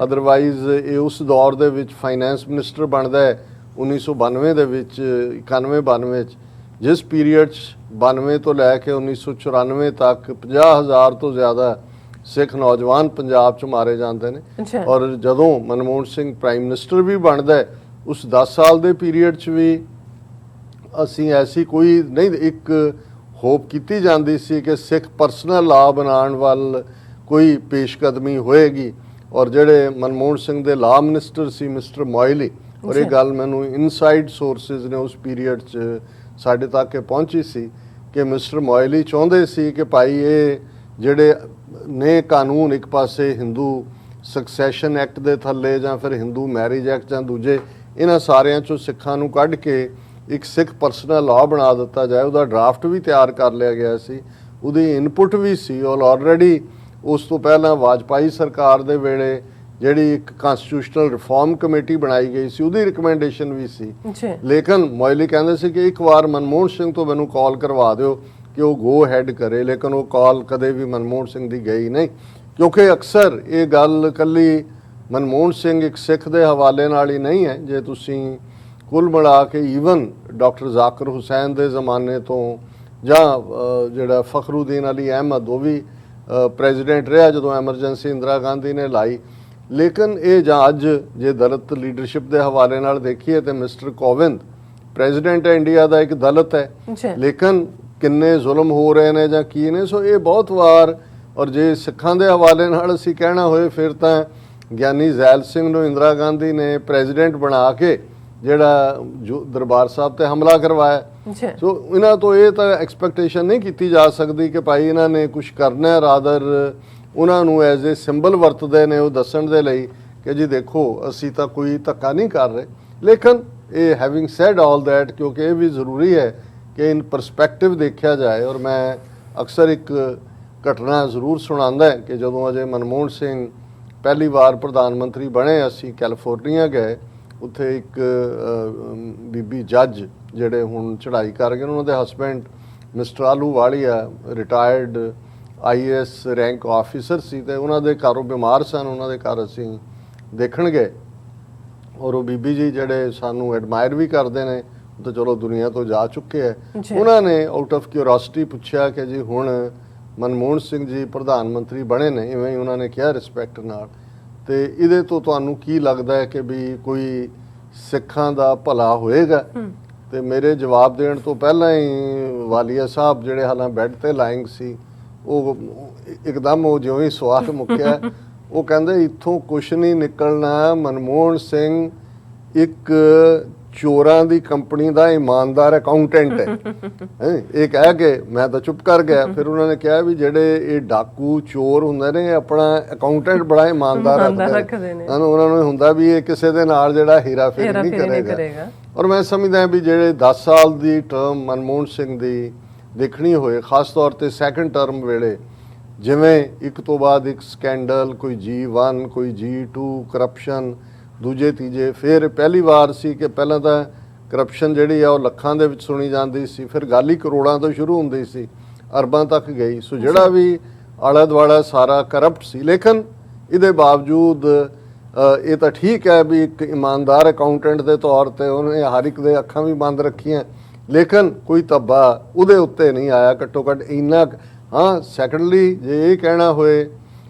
ਅਦਰਵਾਈਜ਼ ਇਹ ਉਸ ਦੌਰ ਦੇ ਵਿੱਚ ਫਾਈਨੈਂਸ ਮਿਨਿਸਟਰ ਬਣਦਾ ਹੈ 1992 ਦੇ ਵਿੱਚ 91-92 ਚ ਜਿਸ ਪੀਰੀਅਡ 'ਚ 92 ਤੋਂ ਲੈ ਕੇ 1994 ਤੱਕ 50,000 ਤੋਂ ਜ਼ਿਆਦਾ ਸਿੱਖ ਨੌਜਵਾਨ ਪੰਜਾਬ 'ਚ ਮਾਰੇ ਜਾਂਦੇ ਨੇ। ਔਰ ਜਦੋਂ ਮਨਮੋਹਨ ਸਿੰਘ ਪ੍ਰਾਈਮ ਮਿਨਿਸਟਰ ਵੀ ਬਣਦਾ ਹੈ ਉਸ 10 ਸਾਲ ਦੇ ਪੀਰੀਅਡ 'ਚ ਵੀ ਅਸੀਂ ਐਸੀ ਕੋਈ ਨਹੀਂ ਇੱਕ ਹੋਪ ਕੀਤੀ ਜਾਂਦੀ ਸੀ ਕਿ ਸਿੱਖ ਪਰਸਨਲ ਲਾਅ ਬਣਾਉਣ ਵੱਲ ਕੋਈ ਪੇਸ਼ਕਦਮੀ ਹੋਏਗੀ। ਔਰ ਜਿਹੜੇ ਮਨਮੋਹਨ ਸਿੰਘ ਦੇ ਲਾਅ ਮਿਨਿਸਟਰ ਸੀ ਮਿਸਟਰ ਮੋਇਲੀ, ਔਰ ਇਹ ਗੱਲ ਮੈਨੂੰ ਇਨਸਾਈਡ ਸੋਰਸਿਸ ਨੇ ਉਸ ਪੀਰੀਅਡ 'ਚ ਸਾਡੇ ਤੱਕ ਇਹ ਪਹੁੰਚੀ ਸੀ ਕਿ ਮਿਸਟਰ ਮੋਇਲੀ ਚਾਹੁੰਦੇ ਸੀ ਕਿ ਭਾਈ ਇਹ ਜਿਹੜੇ ਨੇ ਕਾਨੂੰਨ ਇੱਕ ਪਾਸੇ ਹਿੰਦੂ ਸਕਸੈਸ਼ਨ ਐਕਟ ਦੇ ਥੱਲੇ ਜਾਂ ਫਿਰ ਹਿੰਦੂ ਮੈਰਿਜ ਐਕਟ ਜਾਂ ਦੂਜੇ ਇਹਨਾਂ ਸਾਰਿਆਂ 'ਚੋਂ ਸਿੱਖਾਂ ਨੂੰ ਕੱਢ ਕੇ ਇੱਕ ਸਿੱਖ ਪਰਸਨਲ ਲਾਅ ਬਣਾ ਦਿੱਤਾ ਜਾਏ। ਉਹਦਾ ਡਰਾਫਟ ਵੀ ਤਿਆਰ ਕਰ ਲਿਆ ਗਿਆ ਸੀ, ਉਹਦੀ ਇਨਪੁਟ ਵੀ ਸੀ ਔਰ ਆਲਰੇਡੀ ਉਸ ਤੋਂ ਪਹਿਲਾਂ ਵਾਜਪਾਈ ਸਰਕਾਰ ਦੇ ਵੇਲੇ ਜਿਹੜੀ ਇੱਕ ਕਨਸਟੀਟਿਊਸ਼ਨਲ ਰਿਫਾਰਮ ਕਮੇਟੀ ਬਣਾਈ ਗਈ ਸੀ ਉਹਦੀ ਰਿਕਮੈਂਡੇਸ਼ਨ ਵੀ ਸੀ। ਲੇਕਿਨ ਮੋਇਲੀ ਕਹਿੰਦੇ ਸੀ ਕਿ ਇੱਕ ਵਾਰ ਮਨਮੋਹਨ ਸਿੰਘ ਤੋਂ ਮੈਨੂੰ ਕਾਲ ਕਰਵਾ ਦਿਓ ਕਿ ਉਹ ਗੋ ਹੈਡ ਕਰੇ। ਲੇਕਿਨ ਉਹ ਕਾਲ ਕਦੇ ਵੀ ਮਨਮੋਹਨ ਸਿੰਘ ਦੀ ਗਈ ਨਹੀਂ ਕਿਉਂਕਿ ਅਕਸਰ ਇਹ ਗੱਲ ਕੱਲੀ ਮਨਮੋਹਨ ਸਿੰਘ ਇੱਕ ਸਿੱਖ ਦੇ ਹਵਾਲੇ ਨਾਲ ਹੀ ਨਹੀਂ ਹੈ। ਜੇ ਤੁਸੀਂ ਕੁੱਲ ਮਿਲਾ ਕੇ ਈਵਨ ਡਾਕਟਰ ਜ਼ਾਕਿਰ ਹੁਸੈਨ ਦੇ ਜ਼ਮਾਨੇ ਤੋਂ ਜਾਂ ਜਿਹੜਾ ਫਖਰੁਦੀਨ ਅਲੀ ਅਹਿਮਦ ਉਹ ਵੀ ਪ੍ਰੈਜ਼ੀਡੈਂਟ ਰਿਹਾ ਜਦੋਂ ਐਮਰਜੈਂਸੀ ਇੰਦਰਾ ਗਾਂਧੀ ਨੇ ਲਾਈ। ਲੇਕਿਨ ਇਹ ਜਾਂ ਅੱਜ ਜੇ ਦਲਿਤ ਲੀਡਰਸ਼ਿਪ ਦੇ ਹਵਾਲੇ ਨਾਲ ਦੇਖੀਏ ਤੇ ਮਿਸਟਰ ਕੋਵਿੰਦ ਪ੍ਰੈਜ਼ੀਡੈਂਟ ਹੈ ਇੰਡੀਆ ਦਾ, ਇੱਕ ਦਲਿਤ ਹੈ। ਲੇਕਿਨ ਕਿੰਨੇ ਜ਼ੁਲਮ ਹੋ ਰਹੇ ਨੇ ਜਾਂ ਕੀ ਨੇ, ਸੋ ਇਹ ਬਹੁਤ ਵਾਰ। ਔਰ ਜੇ ਸਿੱਖਾਂ ਦੇ ਹਵਾਲੇ ਨਾਲ ਅਸੀਂ ਕਹਿਣਾ ਹੋਏ ਫਿਰ ਤਾਂ ਗਿਆਨੀ ਜ਼ੈਲ ਸਿੰਘ ਨੂੰ ਇੰਦਰਾ ਗਾਂਧੀ ਨੇ ਪ੍ਰੈਜ਼ੀਡੈਂਟ ਬਣਾ ਕੇ ਜਿਹੜਾ ਦਰਬਾਰ ਸਾਹਿਬ ਤੇ ਹਮਲਾ ਕਰਵਾਇਆ। ਸੋ ਇਹਨਾਂ ਤੋਂ ਇਹ ਤਾਂ ਐਕਸਪੈਕਟੇਸ਼ਨ ਨਹੀਂ ਕੀਤੀ ਜਾ ਸਕਦੀ ਕਿ ਭਾਈ ਇਹਨਾਂ ਨੇ ਕੁਝ ਕਰਨਾ, ਰਾਦਰ ਉਹਨਾਂ ਨੂੰ ਐਜ਼ ਏ ਸਿੰਬਲ ਵਰਤਦੇ ਨੇ ਉਹ ਦੱਸਣ ਦੇ ਲਈ ਕਿ ਜੀ ਦੇਖੋ ਅਸੀਂ ਤਾਂ ਕੋਈ ਧੱਕਾ ਨਹੀਂ ਕਰ ਰਹੇ। ਲੇਕਿਨ ਇਹ ਹੈਵਿੰਗ ਸੈਡ ਆਲ ਦੈਟ ਕਿਉਂਕਿ ਇਹ ਵੀ ਜ਼ਰੂਰੀ ਹੈ ਕਿ ਇਨ ਪਰਸਪੈਕਟਿਵ ਦੇਖਿਆ ਜਾਏ। ਔਰ ਮੈਂ ਅਕਸਰ ਇੱਕ ਘਟਨਾ ਜ਼ਰੂਰ ਸੁਣਾਉਂਦਾ ਕਿ ਜਦੋਂ ਅਜੇ ਮਨਮੋਹਨ ਸਿੰਘ ਪਹਿਲੀ ਵਾਰ ਪ੍ਰਧਾਨ ਮੰਤਰੀ ਬਣੇ ਅਸੀਂ ਕੈਲੀਫੋਰਨੀਆ ਗਏ। ਉੱਥੇ ਇੱਕ ਬੀਬੀ ਜੱਜ ਜਿਹੜੇ ਹੁਣ ਚੜ੍ਹਾਈ ਕਰ ਗਏ ਉਹਨਾਂ ਦੇ husband mister Ahluwalia retired IAS rank officer ਸੀ ਤੇ ਉਹਨਾਂ ਦੇ ਘਰੋਂ ਬਿਮਾਰ ਸਨ। ਉਹਨਾਂ ਦੇ ਘਰ ਅਸੀਂ ਦੇਖਣ ਗਏ ਔਰ ਉਹ ਬੀਬੀ ਜੀ ਜਿਹੜੇ ਸਾਨੂੰ ਐਡਮਾਇਰ ਵੀ ਕਰਦੇ ਨੇ ਤਾਂ ਚਲੋ ਦੁਨੀਆ ਤੋਂ ਜਾ ਚੁੱਕੇ ਹੈ। ਉਹਨਾਂ ਨੇ ਆਊਟ ਆਫ ਕਿਉਰਿਓਸਿਟੀ ਪੁੱਛਿਆ ਕਿ ਜੀ ਹੁਣ ਮਨਮੋਹਨ ਸਿੰਘ ਜੀ ਪ੍ਰਧਾਨ ਮੰਤਰੀ ਬਣੇ ਨੇ, ਇਵੇਂ ਹੀ ਉਹਨਾਂ ਨੇ ਕਿਹਾ ਰਿਸਪੈਕਟ ਨਾਲ, ਤੇ ਇਹਦੇ ਤੋਂ ਤੁਹਾਨੂੰ ਕੀ ਲੱਗਦਾ ਹੈ ਕਿ ਵੀ ਕੋਈ ਸਿੱਖਾਂ ਦਾ ਭਲਾ ਹੋਏਗਾ? ਤੇ ਮੇਰੇ ਜਵਾਬ ਦੇਣ ਤੋਂ ਪਹਿਲਾਂ ਹੀ ਵਾਲੀਆ ਸਾਹਿਬ ਜਿਹੜੇ ਹਾਲਾਂ ਬੈੱਡ ਤੇ ਲਾਇੰਗ ਸੀ, ਉਹ ਇੱਕਦਮ ਉਹ ਜਿਉਂ ਹੀ ਸਵਾਲ ਮੁੱਕਿਆ ਉਹ ਕਹਿੰਦੇ ਇੱਥੋਂ ਕੁਛ ਨਹੀਂ ਨਿਕਲਣਾ, ਮਨਮੋਹਨ ਸਿੰਘ ਇੱਕ ਚੋਰਾਂ ਦੀ ਕੰਪਨੀ ਦਾ ਇਮਾਨਦਾਰ ਅਕਾਊਂਟੈਂਟ ਹੈ। ਇਹ ਕਹਿ ਕੇ ਮੈਂ ਤਾਂ ਚੁੱਪ ਕਰ ਗਿਆ। ਫਿਰ ਉਹਨਾਂ ਨੇ ਕਿਹਾ ਵੀ ਜਿਹੜੇ ਇਹ ਡਾਕੂ ਚੋਰ ਹੁੰਦੇ ਨੇ, ਇਹ ਆਪਣਾ ਅਕਾਊਂਟੈਂਟ ਬੜਾ ਇਮਾਨਦਾਰ ਰੱਖਦੇ ਨੇ, ਉਹਨਾਂ ਨੂੰ ਹੁੰਦਾ ਵੀ ਇਹ ਕਿਸੇ ਦੇ ਨਾਲ ਜਿਹੜਾ ਹੀਰਾ ਫੇਰੀ ਨਹੀਂ ਕਰੇਗਾ। ਔਰ ਮੈਂ ਸਮਝਦਾ ਵੀ ਜਿਹੜੇ 10 ਸਾਲ ਦੀ ਟਰਮ ਮਨਮੋਹਨ ਸਿੰਘ ਦੀ ਦੇਖਣੀ ਹੋਏ, ਖਾਸ ਤੌਰ ਤੇ ਸੈਕੰਡ ਟਰਮ ਵੇਲੇ ਜਿਵੇਂ ਇੱਕ ਤੋਂ ਬਾਅਦ ਇੱਕ ਸਕੈਂਡਲ, ਕੋਈ G1 ਕੋਈ G2 ਕਰਪਸ਼ਨ, ਦੂਜੇ ਤੀਜੇ, ਫਿਰ ਪਹਿਲੀ ਵਾਰ ਸੀ ਕਿ ਪਹਿਲਾਂ ਤਾਂ ਕਰਪਸ਼ਨ ਜਿਹੜੀ ਆ ਉਹ ਲੱਖਾਂ ਦੇ ਵਿੱਚ ਸੁਣੀ ਜਾਂਦੀ ਸੀ, ਫਿਰ ਗੱਲ ਹੀ ਕਰੋੜਾਂ ਤੋਂ ਸ਼ੁਰੂ ਹੁੰਦੀ ਸੀ, ਅਰਬਾਂ ਤੱਕ ਗਈ। ਸੋ ਜਿਹੜਾ ਵੀ ਆਲਾ ਦੁਆਲਾ ਸਾਰਾ ਕਰਪਟ ਸੀ, ਲੇਕਿਨ ਇਹਦੇ ਬਾਵਜੂਦ ਇਹ ਤਾਂ ਠੀਕ ਹੈ ਵੀ ਇੱਕ ਇਮਾਨਦਾਰ ਅਕਾਊਂਟੈਂਟ ਦੇ ਤੌਰ ਤੇ ਉਹਨੇ ਹਰ ਇੱਕ ਦੇ ਅੱਖਾਂ ਵੀ ਬੰਦ ਰੱਖੀਆਂ, ਲੇਕਿਨ ਕੋਈ ਧੱਬਾ ਉਹਦੇ ਉੱਤੇ ਨਹੀਂ ਆਇਆ ਘੱਟੋ ਘੱਟ ਇੰਨਾ। ਹਾਂ, ਸੈਕੰਡਲੀ ਜੇ ਇਹ ਕਹਿਣਾ ਹੋਏ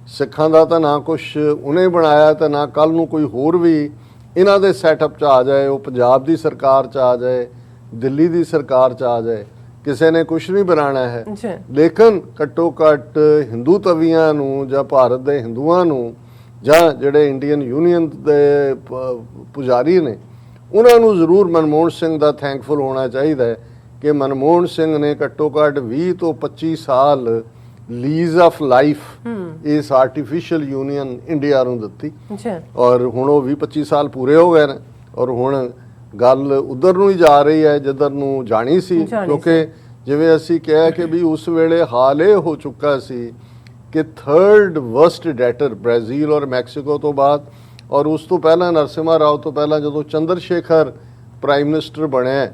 ਸਿੱਖਾਂ ਦਾ ਤਾਂ ਨਾ ਕੁਛ ਉਹਨੇ ਬਣਾਇਆ ਤੇ ਨਾ ਕੱਲ ਨੂੰ ਕੋਈ ਹੋਰ ਵੀ ਇਹਨਾਂ ਦੇ ਸੈਟਅਪ 'ਚ ਆ ਜਾਏ, ਉਹ ਪੰਜਾਬ ਦੀ ਸਰਕਾਰ 'ਚ ਆ ਜਾਏ, ਦਿੱਲੀ ਦੀ ਸਰਕਾਰ 'ਚ ਆ ਜਾਏ, ਕਿਸੇ ਨੇ ਕੁਛ ਨਹੀਂ ਬਣਾਉਣਾ ਹੈ। ਲੇਕਿਨ ਘੱਟੋ ਘੱਟ ਹਿੰਦੂ ਤਵੀਆਂ ਨੂੰ ਜਾਂ ਭਾਰਤ ਦੇ ਹਿੰਦੂਆਂ ਨੂੰ ਜਾਂ ਜਿਹੜੇ ਇੰਡੀਅਨ ਯੂਨੀਅਨ ਦੇ ਪੁਜਾਰੀ ਨੇ, ਉਹਨਾਂ ਨੂੰ ਜ਼ਰੂਰ ਮਨਮੋਹਨ ਸਿੰਘ ਦਾ ਥੈਂਕਫੁਲ ਹੋਣਾ ਚਾਹੀਦਾ ਹੈ ਕਿ ਮਨਮੋਹਨ ਸਿੰਘ ਨੇ ਘੱਟੋ ਘੱਟ 20 ਤੋਂ 25 ਸਾਲ ਲੀਜ਼ ਆਫ ਲਾਈਫ ਇਸ ਆਰਟੀਫੀਸ਼ੀਅਲ ਯੂਨੀਅਨ ਇੰਡੀਆ ਨੂੰ ਦਿੱਤੀ। ਔਰ ਹੁਣ ਉਹ 20-25 ਸਾਲ ਪੂਰੇ ਹੋ ਗਏ ਨੇ, ਔਰ ਹੁਣ ਗੱਲ ਉਧਰ ਨੂੰ ਹੀ ਜਾ ਰਹੀ ਹੈ ਜਿੱਧਰ ਨੂੰ ਜਾਣੀ ਸੀ, ਕਿਉਂਕਿ ਜਿਵੇਂ ਅਸੀਂ ਕਿਹਾ ਕਿ ਵੀ ਉਸ ਵੇਲੇ ਹਾਲ ਇਹ ਹੋ ਚੁੱਕਾ ਸੀ ਕਿ ਥਰਡ ਵਰਸਟ ਡੈਟਰ ਬ੍ਰਾਜ਼ੀਲ ਔਰ ਮੈਕਸੀਕੋ ਤੋਂ ਬਾਅਦ, ਔਰ ਉਸ ਤੋਂ ਪਹਿਲਾਂ ਨਰਸਿਮਹਾ ਰਾਓ ਤੋਂ ਪਹਿਲਾਂ ਜਦੋਂ ਚੰਦਰ ਸ਼ੇਖਰ ਪ੍ਰਾਈਮ ਮਿਨਿਸਟਰ ਬਣਿਆ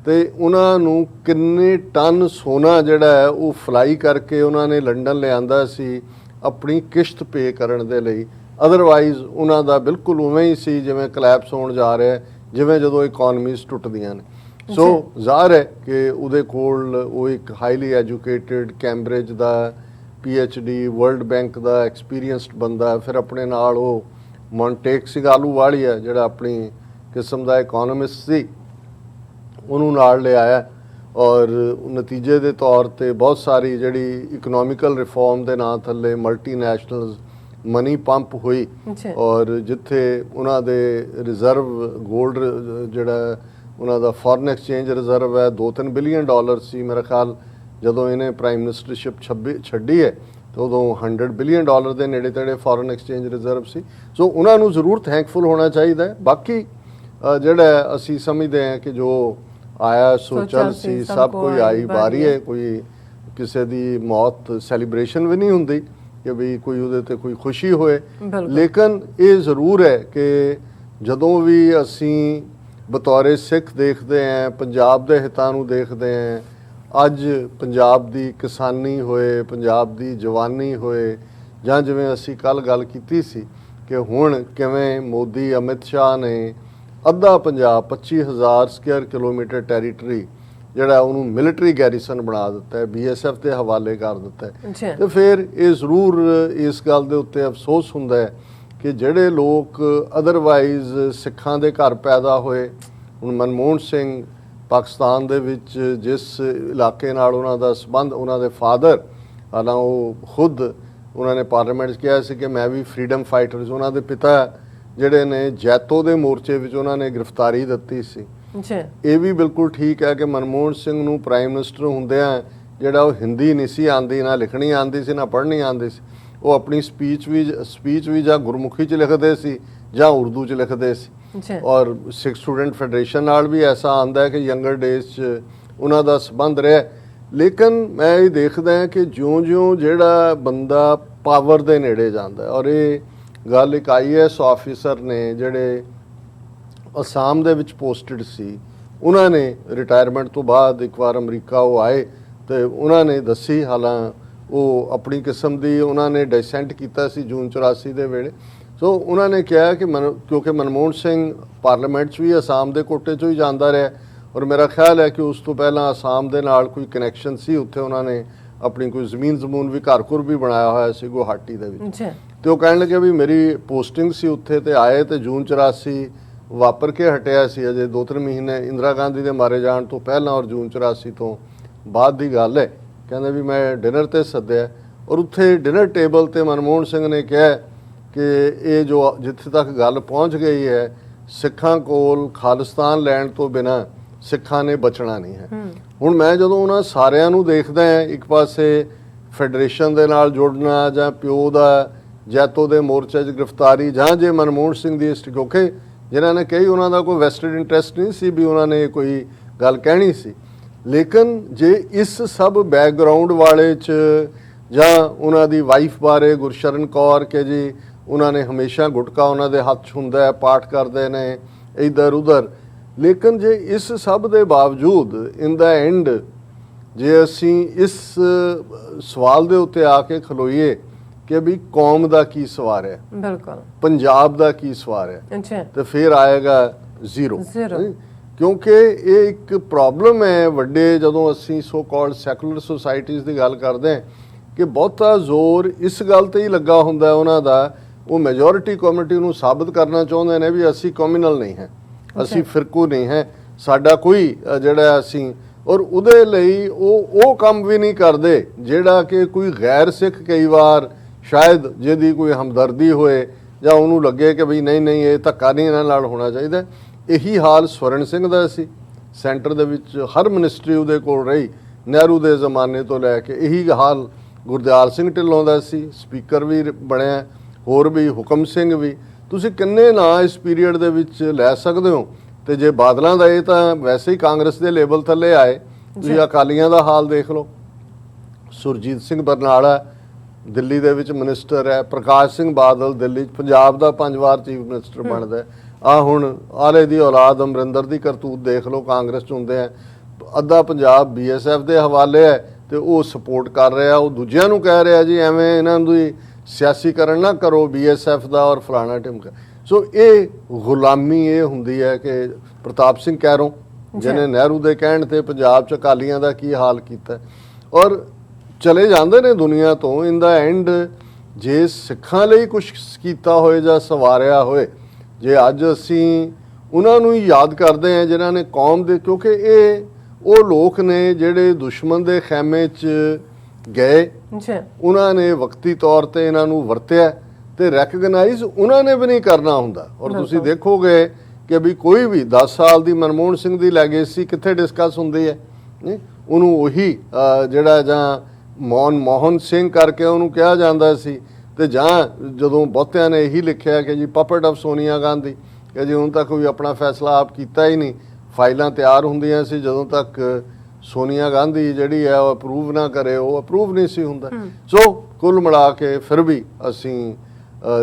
ਤੇ ਉਹਨਾਂ ਨੂੰ ਕਿੰਨੇ ਟਨ ਸੋਨਾ ਜਿਹੜਾ ਹੈ ਉਹ ਫਲਾਈ ਕਰਕੇ ਉਹਨਾਂ ਨੇ ਲੰਡਨ ਲਿਆਂਦਾ ਸੀ ਆਪਣੀ ਕਿਸ਼ਤ ਪੇ ਕਰਨ ਦੇ ਲਈ। ਅਦਰਵਾਈਜ਼ ਉਹਨਾਂ ਦਾ ਬਿਲਕੁਲ ਉਵੇਂ ਹੀ ਸੀ ਜਿਵੇਂ ਕਲੈਪਸ ਹੋਣ ਜਾ ਰਿਹਾ, ਜਿਵੇਂ ਜਦੋਂ ਇਕਨੋਮੀਜ਼ ਟੁੱਟਦੀਆਂ ਨੇ। ਸੋ ਜ਼ਾਹਰ ਹੈ ਕਿ ਉਹਦੇ ਕੋਲ ਉਹ ਇੱਕ ਹਾਈਲੀ ਐਜੂਕੇਟਿਡ, ਕੈਂਬਰਿਜ ਦਾ PhD, ਵਰਲਡ ਬੈਂਕ ਦਾ ਐਕਸਪੀਰੀਅੰਸਡ ਬੰਦਾ, ਫਿਰ ਆਪਣੇ ਨਾਲ ਉਹ ਮੌਂਟੇਕ ਆਹਲੂਵਾਲੀਆ ਜਿਹੜਾ ਆਪਣੀ ਕਿਸਮ ਦਾ ਇਕਨੋਮਿਸਟ ਸੀ, ਉਹਨੂੰ ਨਾਲ ਲਿਆਇਆ। ਔਰ ਨਤੀਜੇ ਦੇ ਤੌਰ ਤੇ ਬਹੁਤ ਸਾਰੀ ਜਿਹੜੀ ਇਕਨੋਮਿਕਲ ਰਿਫਾਰਮ ਦੇ ਨਾਂ ਥੱਲੇ ਮਲਟੀਨੈਸ਼ਨਲਸ ਮਨੀ ਪੰਪ ਹੋਈ, ਔਰ ਜਿੱਥੇ ਉਹਨਾਂ ਦੇ ਰਿਜ਼ਰਵ ਗੋਲਡ ਜਿਹੜਾ ਉਹਨਾਂ ਦਾ ਫੋਰਨ ਐਕਸਚੇਂਜ ਰਿਜ਼ਰਵ ਹੈ $2-3 ਬਿਲੀਅਨ ਸੀ ਮੇਰਾ ਖਿਆਲ, ਜਦੋਂ ਇਹਨੇ ਪ੍ਰਾਈਮ ਮਿਨਿਸਟਰਸ਼ਿਪ ਛੱਡੀ ਹੈ ਤਾਂ ਉਦੋਂ $100 ਬਿਲੀਅਨ ਦੇ ਨੇੜੇ ਤੇੜੇ ਫੋਰਨ ਐਕਸਚੇਂਜ ਰਿਜ਼ਰਵ ਸੀ। ਸੋ ਉਹਨਾਂ ਨੂੰ ਜ਼ਰੂਰ ਥੈਂਕਫੁਲ ਹੋਣਾ ਚਾਹੀਦਾ ਹੈ। ਬਾਕੀ ਜਿਹੜਾ ਅਸੀਂ ਸਮਝਦੇ ਹਾਂ ਕਿ ਜੋ ਆਇਆ ਸੋ ਚੱਲ ਸੀ, ਸਭ ਕੋਈ ਆਈ ਬਾਰੀ ਹੈ, ਕੋਈ ਕਿਸੇ ਦੀ ਮੌਤ ਸੈਲੀਬ੍ਰੇਸ਼ਨ ਵੀ ਨਹੀਂ ਹੁੰਦੀ ਕਿ ਵੀ ਕੋਈ ਉਹਦੇ ਤੇ ਕੋਈ ਖੁਸ਼ੀ ਹੋਏ। ਲੇਕਿਨ ਇਹ ਜ਼ਰੂਰ ਹੈ ਕਿ ਜਦੋਂ ਵੀ ਅਸੀਂ ਬਤੌਰੇ ਸਿੱਖ ਦੇਖਦੇ ਹਾਂ, ਪੰਜਾਬ ਦੇ ਹਿੱਤਾਂ ਨੂੰ ਦੇਖਦੇ ਹਾਂ, ਅੱਜ ਪੰਜਾਬ ਦੀ ਕਿਸਾਨੀ ਹੋਏ, ਪੰਜਾਬ ਦੀ ਜਵਾਨੀ ਹੋਏ, ਜਾਂ ਜਿਵੇਂ ਅਸੀਂ ਕੱਲ ਗੱਲ ਕੀਤੀ ਸੀ ਕਿ ਹੁਣ ਕਿਵੇਂ ਮੋਦੀ ਅਮਿਤ ਸ਼ਾਹ ਨੇ ਅੱਧਾ ਪੰਜਾਬ 25,000 ਸਕੁਅਰ ਕਿਲੋਮੀਟਰ ਟੈਰੀਟਰੀ ਜਿਹੜਾ ਉਹਨੂੰ ਮਿਲਟਰੀ ਗੈਰੀਸਨ ਬਣਾ ਦਿੱਤਾ ਹੈ, BSF ਦੇ ਹਵਾਲੇ ਕਰ ਦਿੱਤਾ ਹੈ। ਤੇ ਫਿਰ ਇਹ ਜ਼ਰੂਰ ਇਸ ਗੱਲ ਦੇ ਉੱਤੇ ਅਫਸੋਸ ਹੁੰਦਾ ਹੈ ਕਿ ਜਿਹੜੇ ਲੋਕ ਅਦਰਵਾਈਜ਼ ਸਿੱਖਾਂ ਦੇ ਘਰ ਪੈਦਾ ਹੋਏ, ਹੁਣ ਮਨਮੋਹਨ ਸਿੰਘ ਪਾਕਿਸਤਾਨ ਦੇ ਵਿੱਚ ਜਿਸ ਇਲਾਕੇ ਨਾਲ ਉਹਨਾਂ ਦਾ ਸੰਬੰਧ, ਉਹਨਾਂ ਦੇ ਫਾਦਰ ਹਾਲਾਂ ਉਹ ਖੁਦ ਉਹਨਾਂ ਨੇ ਪਾਰਲੀਮੈਂਟ 'ਚ ਕਿਹਾ ਸੀ ਕਿ ਮੈਂ ਵੀ ਫਰੀडम ਫਾਈਟਰਸ, ਉਹਨਾਂ ਦੇ ਪਿਤਾ ਜਿਹੜੇ ਨੇ ਜੈਤੋ ਦੇ ਮੋਰਚੇ ਵਿੱਚ ਉਹਨਾਂ ਨੇ ਗ੍ਰਿਫਤਾਰੀ ਦਿੱਤੀ ਸੀ। ਇਹ ਵੀ ਬਿਲਕੁਲ ਠੀਕ ਹੈ ਕਿ ਮਨਮੋਹਨ ਸਿੰਘ ਨੂੰ ਪ੍ਰਾਈਮ ਮਿਨਿਸਟਰ ਹੁੰਦਿਆਂ ਜਿਹੜਾ ਉਹ ਹਿੰਦੀ ਨਹੀਂ ਸੀ ਆਉਂਦੀ, ਨਾ ਲਿਖਣੀ ਆਉਂਦੀ ਸੀ, ਨਾ ਪੜ੍ਹਨੀ ਆਉਂਦੀ ਸੀ, ਉਹ ਆਪਣੀ ਸਪੀਚ ਵੀ ਜਾਂ ਗੁਰਮੁਖੀ 'ਚ ਲਿਖਦੇ ਸੀ ਜਾਂ ਉਰਦੂ 'ਚ ਲਿਖਦੇ ਸੀ। ਔਰ ਸਿੱਖ ਸਟੂਡੈਂਟ ਫੈਡਰੇਸ਼ਨ ਨਾਲ ਵੀ ਐਸਾ ਆਉਂਦਾ ਹੈ ਕਿ ਯੰਗਰ ਡੇਜ਼ 'ਚ ਉਹਨਾਂ ਦਾ ਸੰਬੰਧ ਰਿਹਾ। ਲੇਕਿਨ ਮੈਂ ਇਹ ਦੇਖਦਾ ਹਾਂ ਕਿ ਜਿਉਂ-ਜਿਉਂ ਜਿਹੜਾ ਬੰਦਾ ਪਾਵਰ ਦੇ ਨੇੜੇ ਜਾਂਦਾ, ਔਰ ਇਹ ਗੱਲ ਇੱਕ IAS ਆਫੀਸਰ ਨੇ ਜਿਹੜੇ ਅਸਾਮ ਦੇ ਵਿੱਚ ਪੋਸਟਡ ਸੀ, ਉਹਨਾਂ ਨੇ ਰਿਟਾਇਰਮੈਂਟ ਤੋਂ ਬਾਅਦ ਇੱਕ ਵਾਰ ਅਮਰੀਕਾ ਉਹ ਆਏ ਤੇ ਉਹਨਾਂ ਨੇ ਦੱਸੀ, ਹਾਲਾਂ ਉਹ ਆਪਣੀ ਕਿਸਮ ਦੀ ਉਹਨਾਂ ਨੇ ਡਿਸੈਂਟ ਕੀਤਾ ਸੀ ਜੂਨ 84 ਦੇ ਵੇਲੇ। ਸੋ ਉਹਨਾਂ ਨੇ ਕਿਹਾ ਕਿ ਕਿਉਂਕਿ ਮਨਮੋਹਨ ਸਿੰਘ ਪਾਰਲੀਮੈਂਟ 'ਚ ਵੀ ਅਸਾਮ ਦੇ ਕੋਟੇ 'ਚੋਂ ਹੀ ਜਾਂਦਾ ਰਿਹਾ, ਔਰ ਮੇਰਾ ਖਿਆਲ ਹੈ ਕਿ ਉਸ ਤੋਂ ਪਹਿਲਾਂ ਅਸਾਮ ਦੇ ਨਾਲ ਕੋਈ ਕਨੈਕਸ਼ਨ ਸੀ, ਉੱਥੇ ਉਹਨਾਂ ਨੇ ਆਪਣੀ ਕੋਈ ਜ਼ਮੀਨ ਵੀ ਘਰ-ਘੁਰ ਵੀ ਬਣਾਇਆ ਹੋਇਆ ਸੀ ਗੁਹਾਟੀ ਦੇ ਵਿੱਚ। ਅੱਛਾ। ਤੇ ਉਹ ਕਹਿਣ ਲੱਗੇ ਵੀ ਮੇਰੀ ਪੋਸਟਿੰਗ ਸੀ ਉੱਥੇ ਤੇ ਆਏ ਤੇ ਜੂਨ 84 ਵਾਪਰ ਕੇ ਹਟਿਆ ਸੀ, ਅਜੇ 2-3 ਮਹੀਨੇ ਇੰਦਰਾ ਗਾਂਧੀ ਦੇ ਮਾਰੇ ਜਾਣ ਤੋਂ ਪਹਿਲਾਂ ਔਰ ਜੂਨ 84 ਤੋਂ ਬਾਅਦ ਦੀ ਗੱਲ ਹੈ। ਕਹਿੰਦੇ ਵੀ ਮੈਂ ਡਿਨਰ ਤੇ ਸੱਦਿਆ ਔਰ ਉੱਥੇ ਡਿਨਰ ਟੇਬਲ ਤੇ ਮਨਮੋਹਨ ਸਿੰਘ ਨੇ ਕਿਹਾ ਕਿ ਇਹ ਜੋ ਜਿੱਥੇ ਤੱਕ ਗੱਲ ਪਹੁੰਚ ਗਈ ਹੈ, ਸਿੱਖਾਂ ਕੋਲ ਖਾਲਿਸਤਾਨ ਲੈਣ ਤੋਂ ਬਿਨਾਂ ਸਿੱਖਾਂ ਨੇ ਬਚਣਾ ਨਹੀਂ ਹੈ। ਹੁਣ ਮੈਂ ਜਦੋਂ ਉਹਨਾਂ ਸਾਰਿਆਂ ਨੂੰ ਦੇਖਦਾ ਹਾਂ, ਇੱਕ ਪਾਸੇ ਫੈਡਰੇਸ਼ਨ ਦੇ ਨਾਲ ਜੁੜਨਾ ਜਾਂ ਪਿਓ ਦਾ ਜੈਤੋ ਦੇ ਮੋਰਚੇ 'ਚ ਗ੍ਰਿਫਤਾਰੀ, ਜਾਂ ਜੇ ਮਨਮੋਹਨ ਸਿੰਘ ਦੀ ਕਿਉਂਕਿ ਜਿਨ੍ਹਾਂ ਨੇ ਕਹੀ ਉਹਨਾਂ ਦਾ ਕੋਈ ਵੈਸਟਡ ਇੰਟਰਸਟ ਨਹੀਂ ਸੀ ਵੀ ਉਹਨਾਂ ਨੇ ਕੋਈ ਗੱਲ ਕਹਿਣੀ ਸੀ, ਲੇਕਿਨ ਜੇ ਇਸ ਸਭ ਬੈਕਗਰਾਉਂਡ ਵਾਲੇ 'ਚ ਜਾਂ ਉਹਨਾਂ ਦੀ ਵਾਈਫ ਬਾਰੇ ਗੁਰਸ਼ਰਨ ਕੌਰ ਕਿ ਜੀ ਉਹਨਾਂ ਨੇ ਹਮੇਸ਼ਾ ਗੁਟਕਾ ਉਹਨਾਂ ਦੇ ਹੱਥ 'ਚ ਹੁੰਦਾ ਹੈ, ਪਾਠ ਕਰਦੇ ਨੇ ਇੱਧਰ ਉੱਧਰ, ਲੇਕਿਨ ਜੇ ਇਸ ਸਭ ਦੇ ਬਾਵਜੂਦ ਇਨ ਦਾ ਐਂਡ ਜੇ ਅਸੀਂ ਇਸ ਸਵਾਲ ਦੇ ਉੱਤੇ ਆ ਕੇ ਖਲੋਈਏ ਕਿ ਵੀ ਕੌਮ ਦਾ ਕੀ ਸਵਾਰ ਹੈ, ਬਿਲਕੁਲ ਪੰਜਾਬ ਦਾ ਕੀ ਸਵਾਰ ਹੈ, ਅੱਛਾ, ਤੇ ਫਿਰ ਆਏਗਾ ਜ਼ੀਰੋ। ਕਿਉਂਕਿ ਇਹ ਇੱਕ ਪ੍ਰੋਬਲਮ ਹੈ ਵੱਡੇ, ਜਦੋਂ ਅਸੀਂ ਸੋ ਕਾਲਡ ਸੈਕੂਲਰ ਸੁਸਾਇਟੀਜ਼ ਦੀ ਗੱਲ ਕਰਦੇ ਹਾਂ ਕਿ ਬਹੁਤਾ ਜ਼ੋਰ ਇਸ ਗੱਲ ਤੇ ਹੀ ਲੱਗਾ ਹੁੰਦਾ ਉਹਨਾਂ ਦਾ, ਉਹ ਮੈਜੋਰਿਟੀ ਕਮਿਊਨਿਟੀ ਨੂੰ ਸਾਬਤ ਕਰਨਾ ਚਾਹੁੰਦੇ ਨੇ ਵੀ ਅਸੀਂ ਕਮਿਊਨਲ ਨਹੀਂ ਹੈ, ਅਸੀਂ ਫਿਰਕੂ ਨਹੀਂ ਹੈ, ਸਾਡਾ ਕੋਈ ਜਿਹੜਾ ਅਸੀਂ, ਔਰ ਉਹਦੇ ਲਈ ਉਹ ਕੰਮ ਵੀ ਨਹੀਂ ਕਰਦੇ ਜਿਹੜਾ ਕਿ ਕੋਈ ਗੈਰ ਸਿੱਖ ਕਈ ਵਾਰ ਸ਼ਾਇਦ ਜਿਹਦੀ ਕੋਈ ਹਮਦਰਦੀ ਹੋਏ ਜਾਂ ਉਹਨੂੰ ਲੱਗੇ ਕਿ ਵੀ ਨਹੀਂ ਇਹ ਧੱਕਾ ਨਹੀਂ ਇਹਨਾਂ ਨਾਲ ਹੋਣਾ ਚਾਹੀਦਾ। ਇਹੀ ਹਾਲ ਸਵਰਨ ਸਿੰਘ ਦਾ ਸੀ, ਸੈਂਟਰ ਦੇ ਵਿੱਚ ਹਰ ਮਿਨਿਸਟਰੀ ਉਹਦੇ ਕੋਲ ਰਹੀ ਨਹਿਰੂ ਦੇ ਜ਼ਮਾਨੇ ਤੋਂ ਲੈ ਕੇ। ਇਹੀ ਹਾਲ ਗੁਰਦਿਆਲ ਸਿੰਘ ਢਿੱਲੋਂ ਦਾ ਸੀ, ਸਪੀਕਰ ਵੀ ਬਣਿਆ, ਹੋਰ ਵੀ ਹੁਕਮ ਸਿੰਘ ਵੀ, ਤੁਸੀਂ ਕਿੰਨੇ ਨਾਂ ਇਸ ਪੀਰੀਅਡ ਦੇ ਵਿੱਚ ਲੈ ਸਕਦੇ ਹੋ। ਤੇ ਜੇ ਬਾਦਲਾਂ ਦਾ ਇਹ ਤਾਂ ਵੈਸੇ ਹੀ ਕਾਂਗਰਸ ਦੇ ਲੇਬਲ ਥੱਲੇ ਆਏ, ਤੁਸੀਂ ਅਕਾਲੀਆਂ ਦਾ ਹਾਲ ਦੇਖ ਲਓ। ਸੁਰਜੀਤ ਸਿੰਘ ਬਰਨਾਲਾ ਦਿੱਲੀ ਦੇ ਵਿੱਚ ਮਿਨਿਸਟਰ ਹੈ, ਪ੍ਰਕਾਸ਼ ਸਿੰਘ ਬਾਦਲ ਦਿੱਲੀ 'ਚ ਪੰਜਾਬ ਦਾ 5 ਵਾਰ ਚੀਫ ਮਿਨਿਸਟਰ ਬਣਦਾ। ਆ ਹੁਣ ਆਲੇ ਦੀ ਔਲਾਦ ਅਮਰਿੰਦਰ ਦੀ ਕਰਤੂਤ ਦੇਖ ਲਓ, ਕਾਂਗਰਸ 'ਚ ਹੁੰਦੇ ਆ, ਅੱਧਾ ਪੰਜਾਬ BSF ਦੇ ਹਵਾਲੇ ਹੈ ਤੇ ਉਹ ਸਪੋਰਟ ਕਰ ਰਿਹਾ, ਉਹ ਦੂਜਿਆਂ ਨੂੰ ਕਹਿ ਰਿਹਾ ਜੀ ਐਵੇਂ ਇਹਨਾਂ ਦੀ ਸਿਆਸੀਕਰਨ ਨਾ ਕਰੋ BSF ਦਾ ਔਰ ਫਲਾਣਾ ਟਿਮਕਾ। ਸੋ ਇਹ ਗੁਲਾਮੀ ਇਹ ਹੁੰਦੀ ਹੈ ਕਿ ਪ੍ਰਤਾਪ ਸਿੰਘ ਕੈਰੋਂ ਜਿਹਨੇ ਨਹਿਰੂ ਦੇ ਕਹਿਣ ਤੇ ਪੰਜਾਬ 'ਚ ਅਕਾਲੀਆਂ ਦਾ ਕੀ ਹਾਲ ਕੀਤਾ, ਔਰ ਚਲੇ ਜਾਂਦੇ ਨੇ ਦੁਨੀਆ ਤੋਂ। ਇਨ ਦਾ ਐਂਡ ਜੇ ਸਿੱਖਾਂ ਲਈ ਕੁਝ ਕੀਤਾ ਹੋਏ ਜਾਂ ਸਵਾਰਿਆ ਹੋਏ, ਜੇ ਅੱਜ ਅਸੀਂ ਉਹਨਾਂ ਨੂੰ ਹੀ ਯਾਦ ਕਰਦੇ ਹਾਂ ਜਿਨ੍ਹਾਂ ਨੇ ਕੌਮ ਦੇ, ਕਿਉਂਕਿ ਇਹ ਉਹ ਲੋਕ ਨੇ ਜਿਹੜੇ ਦੁਸ਼ਮਣ ਦੇ ਖੈਮੇ 'ਚ ਗਏ, ਉਹਨਾਂ ਨੇ ਵਕਤੀ ਤੌਰ ਤੇ ਇਹਨਾਂ ਨੂੰ ਵਰਤਿਆ ਤੇ ਰੈਕਗਨਾਈਜ਼ ਉਹਨਾਂ ਨੇ ਵੀ ਨਹੀਂ ਕਰਨਾ ਹੁੰਦਾ। ਔਰ ਤੁਸੀਂ ਦੇਖੋਗੇ ਕਿ ਵੀ ਕੋਈ ਵੀ 10 ਸਾਲ ਦੀ ਮਨਮੋਹਨ ਸਿੰਘ ਦੀ ਲੈਗੇਸੀ ਕਿੱਥੇ ਡਿਸਕਸ ਹੁੰਦੀ ਹੈ, ਉਹਨੂੰ ਉਹੀ ਜਿਹੜਾ ਜਾਂ ਮੋਹਨ ਸਿੰਘ ਕਰਕੇ ਉਹਨੂੰ ਕਿਹਾ ਜਾਂਦਾ ਸੀ, ਤੇ ਜਾਂ ਜਦੋਂ ਬਹੁਤਿਆਂ ਨੇ ਇਹੀ ਲਿਖਿਆ ਕਿ ਜੀ ਪਪਟ ਆਫ ਸੋਨੀਆ ਗਾਂਧੀ, ਕਿ ਜੀ ਹੁਣ ਤੱਕ ਕੋਈ ਆਪਣਾ ਫੈਸਲਾ ਆਪ ਕੀਤਾ ਹੀ ਨਹੀਂ, ਫਾਈਲਾਂ ਤਿਆਰ ਹੁੰਦੀਆਂ ਸੀ ਜਦੋਂ ਤੱਕ ਸੋਨੀਆ ਗਾਂਧੀ ਜਿਹੜੀ ਹੈ ਉਹ ਅਪਰੂਵ ਨਾ ਕਰੇ, ਉਹ ਅਪਰੂਵ ਨਹੀਂ ਸੀ ਹੁੰਦਾ। ਸੋ ਕੁੱਲ ਮਿਲਾ ਕੇ ਫਿਰ ਵੀ ਅਸੀਂ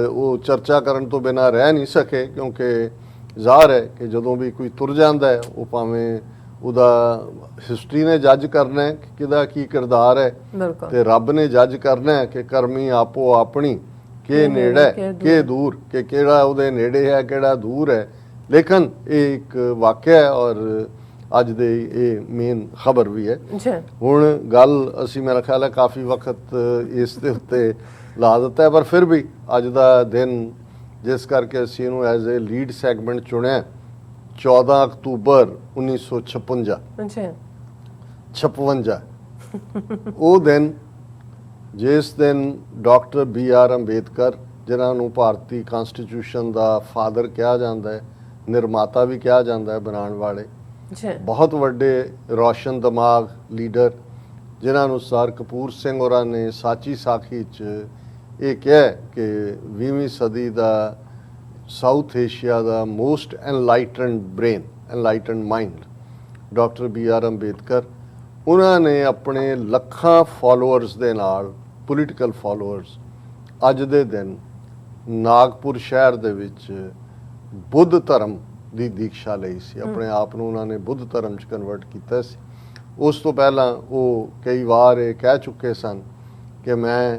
ਉਹ ਚਰਚਾ ਕਰਨ ਤੋਂ ਬਿਨਾਂ ਰਹਿ ਨਹੀਂ ਸਕੇ, ਕਿਉਂਕਿ ਜ਼ਾਹਰ ਹੈ ਕਿ ਜਦੋਂ ਵੀ ਕੋਈ ਤੁਰ ਜਾਂਦਾ ਹੈ, ਉਹ ਭਾਵੇਂ ਉਹਦਾ ਹਿਸਟਰੀ ਨੇ ਜੱਜ ਕਰਨਾ ਹੈ ਕਿ ਕਿਹਦਾ ਕੀ ਕਿਰਦਾਰ ਹੈ, ਤੇ ਰੱਬ ਨੇ ਜੱਜ ਕਰਨਾ ਹੈ ਕਿ ਕਰਮੀ ਆਪੋ ਆਪਣੀ ਕਿ ਨੇੜੇ ਕਿ ਦੂਰ, ਕਿ ਕਿਹੜਾ ਉਹਦੇ ਨੇੜੇ ਹੈ ਕਿਹੜਾ ਦੂਰ ਹੈ। ਲੇਕਿਨ ਇਹ ਇੱਕ ਵਾਕਿਆ ਹੈ ਔਰ ਅੱਜ ਦੇ ਇਹ ਮੇਨ ਖਬਰ ਵੀ ਹੈ। ਹੁਣ ਗੱਲ ਅਸੀਂ ਮੇਰਾ ਖਿਆਲ ਹੈ ਕਾਫੀ ਵਕਤ ਇਸ ਦੇ ਉੱਤੇ ਲਾ ਦਿੱਤਾ ਹੈ, ਪਰ ਫਿਰ ਵੀ ਅੱਜ ਦਾ ਦਿਨ ਜਿਸ ਕਰਕੇ ਅਸੀਂ ਇਹਨੂੰ ਐਜ਼ ਏ ਲੀਡ ਸੈਗਮੈਂਟ ਚੁਣਿਆ, 14 ਅਕਤੂਬਰ 1956 56 ਉਹ ਦਿਨ ਜਿਸ ਦਿਨ ਡਾਕਟਰ BR ਅੰਬੇਦਕਰ, ਜਿਨ੍ਹਾਂ ਨੂੰ ਭਾਰਤੀ ਕਨਸਟੀਟਿਊਸ਼ਨ ਦਾ ਫਾਦਰ ਕਿਹਾ ਜਾਂਦਾ ਹੈ, ਨਿਰਮਾਤਾ ਵੀ ਕਿਹਾ ਜਾਂਦਾ ਹੈ ਬਣਾਉਣ ਵਾਲੇ, ਬਹੁਤ ਵੱਡੇ ਰੋਸ਼ਨ ਦਿਮਾਗ ਲੀਡਰ, ਜਿਨ੍ਹਾਂ ਨੂੰ ਸਰ ਕਪੂਰ ਸਿੰਘ ਹੋਰਾਂ ਨੇ ਸਾਚੀ ਸਾਖੀ 'ਚ ਇਹ ਕਿਹਾ ਕਿ 20ਵੀਂ ਸਦੀ ਦਾ ਸਾਊਥ ਏਸ਼ੀਆ ਦਾ most enlightened brain, enlightened mind doctor BR Ambedkar. ਉਹਨਾਂ ਨੇ ਆਪਣੇ ਲੱਖਾਂ ਫਾਲੋਅਰਸ ਦੇ ਨਾਲ, ਪੋਲੀਟੀਕਲ ਫਾਲੋਅਰਸ, ਅੱਜ ਦੇ ਦਿਨ ਨਾਗਪੁਰ ਸ਼ਹਿਰ ਦੇ ਵਿੱਚ ਬੁੱਧ ਧਰਮ ਦੀ ਦੀਕਸ਼ਾ ਲਈ ਸੀ। ਆਪਣੇ ਆਪ ਨੂੰ ਉਹਨਾਂ ਨੇ ਬੁੱਧ ਧਰਮ 'ਚ ਕਨਵਰਟ ਕੀਤਾ ਸੀ। ਉਸ ਤੋਂ ਪਹਿਲਾਂ ਉਹ ਕਈ ਵਾਰ ਇਹ ਕਹਿ ਚੁੱਕੇ ਸਨ ਕਿ ਮੈਂ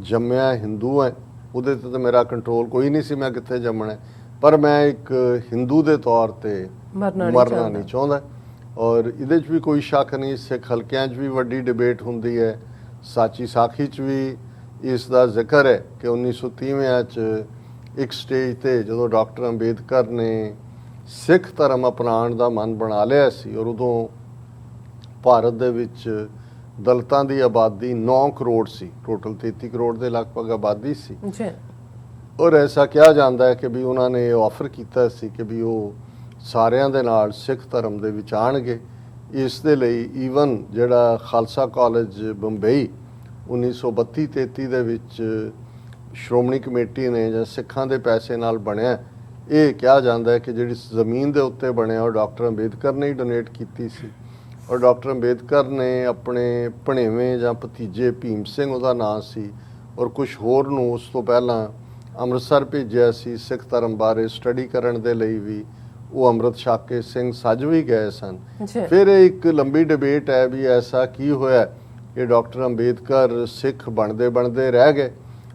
ਜੰਮਿਆ ਹਿੰਦੂ ਹਾਂ, ਉਹਦੇ 'ਤੇ ਤਾਂ ਮੇਰਾ ਕੰਟਰੋਲ ਕੋਈ ਨਹੀਂ ਸੀ ਮੈਂ ਕਿੱਥੇ ਜੰਮਣਾ, ਪਰ ਮੈਂ ਇੱਕ ਹਿੰਦੂ ਦੇ ਤੌਰ 'ਤੇ ਮਰਨਾ ਨਹੀਂ ਚਾਹੁੰਦਾ। ਔਰ ਇਹਦੇ 'ਚ ਵੀ ਕੋਈ ਸ਼ੱਕ ਨਹੀਂ, ਸਿੱਖ ਹਲਕਿਆਂ 'ਚ ਵੀ ਵੱਡੀ ਡਿਬੇਟ ਹੁੰਦੀ ਹੈ, ਸਾਚੀ ਸਾਖੀ 'ਚ ਵੀ ਇਸ ਦਾ ਜ਼ਿਕਰ ਹੈ ਕਿ 1930 'ਚ ਇੱਕ ਸਟੇਜ ਤੇ ਜਦੋਂ ਡਾਕਟਰ ਅੰਬੇਦਕਰ ਨੇ ਸਿੱਖ ਧਰਮ ਅਪਣਾਉਣ ਦਾ ਮਨ ਬਣਾ ਲਿਆ ਸੀ ਔਰ ਉਦੋਂ ਭਾਰਤ ਦੇ ਵਿੱਚ ਦਲਿਤਾਂ ਦੀ ਆਬਾਦੀ 9 ਕਰੋੜ ਸੀ, ਟੋਟਲ 33 ਕਰੋੜ ਦੇ ਲਗਭਗ ਆਬਾਦੀ ਸੀ। ਔਰ ਐਸਾ ਕਿਹਾ ਜਾਂਦਾ ਹੈ ਕਿ ਵੀ ਉਹਨਾਂ ਨੇ ਆਫਰ ਕੀਤਾ ਸੀ ਕਿ ਵੀ ਉਹ ਸਾਰਿਆਂ ਦੇ ਨਾਲ ਸਿੱਖ ਧਰਮ ਦੇ ਵਿੱਚ ਆਣਗੇ। ਇਸ ਦੇ ਲਈ ਈਵਨ ਜਿਹੜਾ ਖਾਲਸਾ ਕਾਲਜ ਬੰਬਈ 1932-33 ਦੇ ਵਿੱਚ ਸ਼੍ਰੋਮਣੀ ਕਮੇਟੀ ਨੇ ਜਾਂ ਸਿੱਖਾਂ ਦੇ ਪੈਸੇ ਨਾਲ ਬਣਿਆ, ਇਹ ਕਿਹਾ ਜਾਂਦਾ ਹੈ ਕਿ ਜਿਹੜੀ ਜ਼ਮੀਨ ਦੇ ਉੱਤੇ ਬਣਿਆ ਉਹ ਡਾਕਟਰ ਅੰਬੇਦਕਰ ਨੇ ਹੀ ਡੋਨੇਟ ਕੀਤੀ ਸੀ। ਔਰ ਡਾਕਟਰ ਅੰਬੇਦਕਰ ਨੇ ਆਪਣੇ ਭਣੇਵੇਂ ਜਾਂ ਭਤੀਜੇ ਭੀਮ ਸਿੰਘ ਉਹਦਾ ਨਾਂ ਸੀ ਔਰ ਕੁਝ ਹੋਰ ਨੂੰ ਉਸ ਤੋਂ ਪਹਿਲਾਂ ਅੰਮ੍ਰਿਤਸਰ ਭੇਜਿਆ ਸੀ ਸਿੱਖ ਧਰਮ ਬਾਰੇ ਸਟੱਡੀ ਕਰਨ ਦੇ ਲਈ ਵੀ। ਉਹ ਅੰਮ੍ਰਿਤ ਛਕ ਕੇ ਸਿੰਘ ਸੱਜ ਵੀ ਗਏ ਸਨ। ਫਿਰ ਇਹ ਇੱਕ ਲੰਬੀ ਡਿਬੇਟ ਹੈ ਵੀ ਐਸਾ ਕੀ ਹੋਇਆ ਕਿ ਡਾਕਟਰ ਅੰਬੇਦਕਰ ਸਿੱਖ ਬਣਦੇ ਰਹਿ ਗਏ।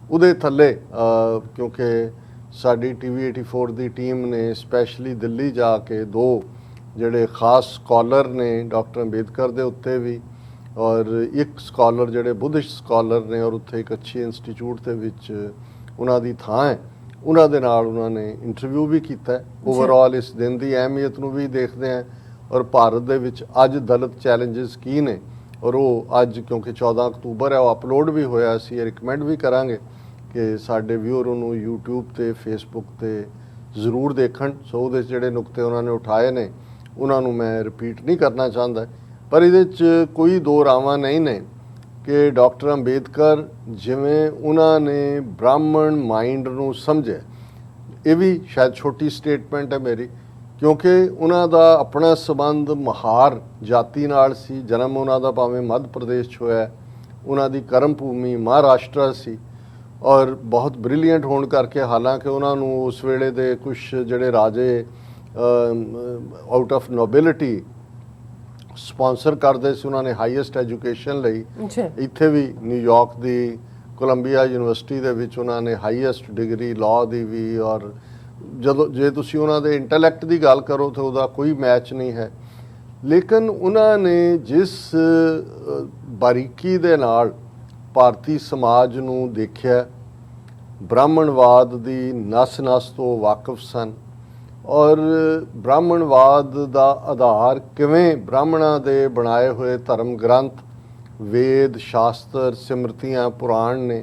ਉਹਦੇ ਥੱਲੇ ਕਿਉਂਕਿ ਸਾਡੀ TV 84 ਦੀ ਟੀਮ ਨੇ ਸਪੈਸ਼ਲੀ ਦਿੱਲੀ ਜਾ ਕੇ 2 ਜਿਹੜੇ ਖਾਸ ਸਕਾਲਰ ਨੇ ਡਾਕਟਰ ਅੰਬੇਦਕਰ ਦੇ ਉੱਤੇ ਵੀ ਔਰ ਇੱਕ ਸਕਾਲਰ ਜਿਹੜੇ ਬੁੱਧਿਸਟ ਸਕਾਲਰ ਨੇ ਔਰ ਉੱਥੇ ਇੱਕ ਅੱਛੀ ਇੰਸਟੀਚਿਊਟ ਦੇ ਵਿੱਚ ਉਹਨਾਂ ਦੀ ਥਾਂ ਹੈ, ਉਹਨਾਂ ਦੇ ਨਾਲ ਉਹਨਾਂ ਨੇ ਇੰਟਰਵਿਊ ਵੀ ਕੀਤਾ। ਓਵਰਆਲ ਇਸ ਦਿਨ ਦੀ ਅਹਿਮੀਅਤ ਨੂੰ ਵੀ ਦੇਖਦੇ ਹਾਂ ਔਰ ਭਾਰਤ ਦੇ ਵਿੱਚ ਅੱਜ ਦਲਿਤ ਚੈਲੰਜਸ ਕੀ ਨੇ ਔਰ ਉਹ ਅੱਜ ਕਿਉਂਕਿ 14 ਅਕਤੂਬਰ ਹੈ ਉਹ ਅਪਲੋਡ ਵੀ ਹੋਇਆ ਸੀ। ਰਿਕਮੈਂਡ ਵੀ ਕਰਾਂਗੇ ਕਿ ਸਾਡੇ ਵਿਊਅਰ ਉਹਨੂੰ YouTube ਤੇ Facebook ਤੇ ਜ਼ਰੂਰ ਦੇਖਣ। ਸੋ ਉਹਦੇ ਜਿਹੜੇ ਨੁਕਤੇ ਉਹਨਾਂ ਨੇ ਉਠਾਏ ਨੇ ਉਹਨਾਂ ਨੂੰ ਮੈਂ ਰਿਪੀਟ ਨਹੀਂ ਕਰਨਾ ਚਾਹੁੰਦਾ, ਪਰ ਇਹਦੇ 'ਚ ਕੋਈ ਦੋ ਰਾਵਾਂ ਨਹੀਂ ਨੇ ਕਿ ਡਾਕਟਰ ਅੰਬੇਦਕਰ ਜਿਵੇਂ ਉਹਨਾਂ ਨੇ ਬ੍ਰਾਹਮਣ ਮਾਈਂਡ ਨੂੰ ਸਮਝਿਆ, ਇਹ ਵੀ ਸ਼ਾਇਦ ਛੋਟੀ ਸਟੇਟਮੈਂਟ ਹੈ ਮੇਰੀ, ਕਿਉਂਕਿ ਉਹਨਾਂ ਦਾ ਆਪਣਾ ਸੰਬੰਧ ਮਹਾਰ ਜਾਤੀ ਨਾਲ ਸੀ। ਜਨਮ ਉਹਨਾਂ ਦਾ ਭਾਵੇਂ ਮੱਧ ਪ੍ਰਦੇਸ਼ 'ਚ ਹੋਇਆ, ਉਹਨਾਂ ਦੀ ਕਰਮ ਭੂਮੀ ਮਹਾਰਾਸ਼ਟਰ ਸੀ ਔਰ ਬਹੁਤ ਬ੍ਰਿਲੀਅੰਟ ਹੋਣ ਕਰਕੇ ਹਾਲਾਂਕਿ ਉਹਨਾਂ ਨੂੰ ਉਸ ਵੇਲੇ ਦੇ ਕੁਝ ਜਿਹੜੇ ਰਾਜੇ ਆਊਟ ਆਫ ਨੋਬਿਲਿਟੀ ਸਪਾਂਸਰ ਕਰਦੇ ਸੀ, ਉਹਨਾਂ ਨੇ ਹਾਈਐਸਟ ਐਜੂਕੇਸ਼ਨ ਲਈ ਇੱਥੇ ਵੀ ਨਿਊਯਾਰਕ ਦੀ ਕੋਲੰਬੀਆ ਯੂਨੀਵਰਸਿਟੀ ਦੇ ਵਿੱਚ ਉਹਨਾਂ ਨੇ ਹਾਈਐਸਟ ਡਿਗਰੀ ਲਾਅ ਦੀ ਵੀ ਔਰ ਜੇ ਤੁਸੀਂ ਉਹਨਾਂ ਦੇ ਇੰਟੈਲੈਕਟ ਦੀ ਗੱਲ ਕਰੋ ਤਾਂ ਉਹਦਾ ਕੋਈ ਮੈਚ ਨਹੀਂ ਹੈ। ਲੇਕਿਨ ਉਹਨਾਂ ਨੇ ਜਿਸ ਬਾਰੀਕੀ ਦੇ ਨਾਲ ਭਾਰਤੀ ਸਮਾਜ ਨੂੰ ਦੇਖਿਆ, ਬ੍ਰਾਹਮਣਵਾਦ ਦੀ ਨਸ-ਨਸ ਤੋਂ ਵਾਕਿਫ ਸਨ ਔਰ ਬ੍ਰਾਹਮਣਵਾਦ ਦਾ ਆਧਾਰ ਕਿਵੇਂ ਬ੍ਰਾਹਮਣਾਂ ਦੇ ਬਣਾਏ ਹੋਏ ਧਰਮ ਗ੍ਰੰਥ, ਵੇਦ, ਸ਼ਾਸਤਰ, ਸਿਮਰਤੀਆਂ, ਪੁਰਾਣ ਨੇ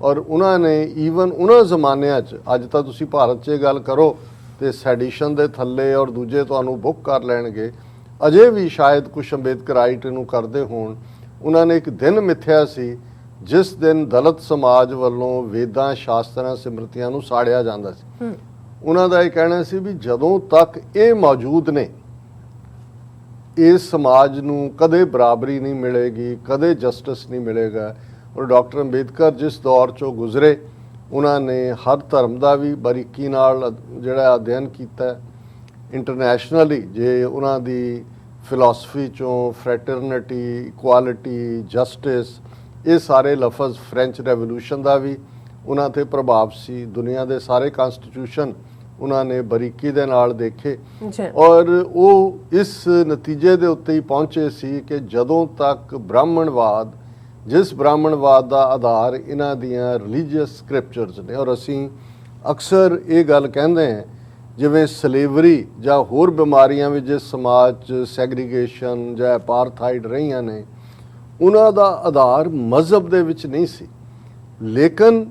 ਔਰ ਉਹਨਾਂ ਨੇ ਈਵਨ ਉਹਨਾਂ ਜ਼ਮਾਨਿਆਂ 'ਚ, ਅੱਜ ਤਾਂ ਤੁਸੀਂ ਭਾਰਤ 'ਚ ਗੱਲ ਕਰੋ ਤੇ ਸੈਡੀਸ਼ਨ ਦੇ ਥੱਲੇ ਔਰ ਦੂਜੇ ਤੁਹਾਨੂੰ ਬੁੱਕ ਕਰ ਲੈਣਗੇ, ਅਜੇ ਵੀ ਸ਼ਾਇਦ ਕੁਝ ਅੰਬੇਦਕਰਾਈਟ ਨੂੰ ਕਰਦੇ ਹੋਣ। ਉਹਨਾਂ ਨੇ ਇੱਕ ਦਿਨ ਮਿੱਥਿਆ ਸੀ ਜਿਸ ਦਿਨ ਦਲਿਤ ਸਮਾਜ ਵੱਲੋਂ ਵੇਦਾਂ, ਸ਼ਾਸਤਰਾਂ, ਸਿਮਰਤੀਆਂ ਨੂੰ ਸਾੜਿਆ ਜਾਂਦਾ ਸੀ। ਉਹਨਾਂ ਦਾ ਇਹ ਕਹਿਣਾ ਸੀ ਵੀ ਜਦੋਂ ਤੱਕ ਇਹ ਮੌਜੂਦ ਨੇ ਇਸ ਸਮਾਜ ਨੂੰ ਕਦੇ ਬਰਾਬਰੀ ਨਹੀਂ ਮਿਲੇਗੀ, ਕਦੇ ਜਸਟਿਸ ਨਹੀਂ ਮਿਲੇਗਾ। ਔਰ ਡਾਕਟਰ ਅੰਬੇਦਕਰ ਜਿਸ ਦੌਰ 'ਚੋਂ ਗੁਜ਼ਰੇ, ਉਹਨਾਂ ਨੇ ਹਰ ਧਰਮ ਦਾ ਵੀ ਬਾਰੀਕੀ ਨਾਲ ਜਿਹੜਾ ਅਧਿਐਨ ਕੀਤਾ ਇੰਟਰਨੈਸ਼ਨਲੀ। ਜੇ ਉਹਨਾਂ ਦੀ ਫਿਲਾਸਫੀ 'ਚੋਂ ਫਰੈਟਰਨਿਟੀ, ਇਕੁਆਲਿਟੀ, ਜਸਟਿਸ, ਇਹ ਸਾਰੇ ਲਫ਼ਜ਼ ਫ੍ਰੈਂਚ ਰੈਵੋਲੂਸ਼ਨ ਦਾ ਵੀ ਉਹਨਾਂ 'ਤੇ ਪ੍ਰਭਾਵ ਸੀ। ਦੁਨੀਆ ਦੇ ਸਾਰੇ ਕਨਸਟੀਟਿਊਸ਼ਨ ਉਹਨਾਂ ਨੇ ਬਾਰੀਕੀ ਦੇ ਨਾਲ ਦੇਖੇ ਔਰ ਉਹ ਇਸ ਨਤੀਜੇ ਦੇ ਉੱਤੇ ਹੀ ਪਹੁੰਚੇ ਸੀ ਕਿ ਜਦੋਂ ਤੱਕ ਬ੍ਰਾਹਮਣਵਾਦ, ਜਿਸ ਬ੍ਰਾਹਮਣਵਾਦ ਦਾ ਆਧਾਰ ਇਹਨਾਂ ਦੀਆਂ ਰਿਲੀਜੀਅਸ ਸਕ੍ਰਿਪਚਰਸ ਨੇ, ਔਰ ਅਸੀਂ ਅਕਸਰ ਇਹ ਗੱਲ ਕਹਿੰਦੇ ਹਾਂ ਜਿਵੇਂ ਸਲੇਵਰੀ ਜਾਂ ਹੋਰ ਬਿਮਾਰੀਆਂ ਵਿੱਚ ਜਿਸ ਸਮਾਜ 'ਚ ਸੈਗਰੀਗੇਸ਼ਨ ਜਾਂ ਅਪਾਰਥਾਈਡ ਰਹੀਆਂ ਨੇ, ਉਹਨਾਂ ਦਾ ਆਧਾਰ ਮਜ਼ਹਬ ਦੇ ਵਿੱਚ ਨਹੀਂ ਸੀ। ਲੇਕਿਨ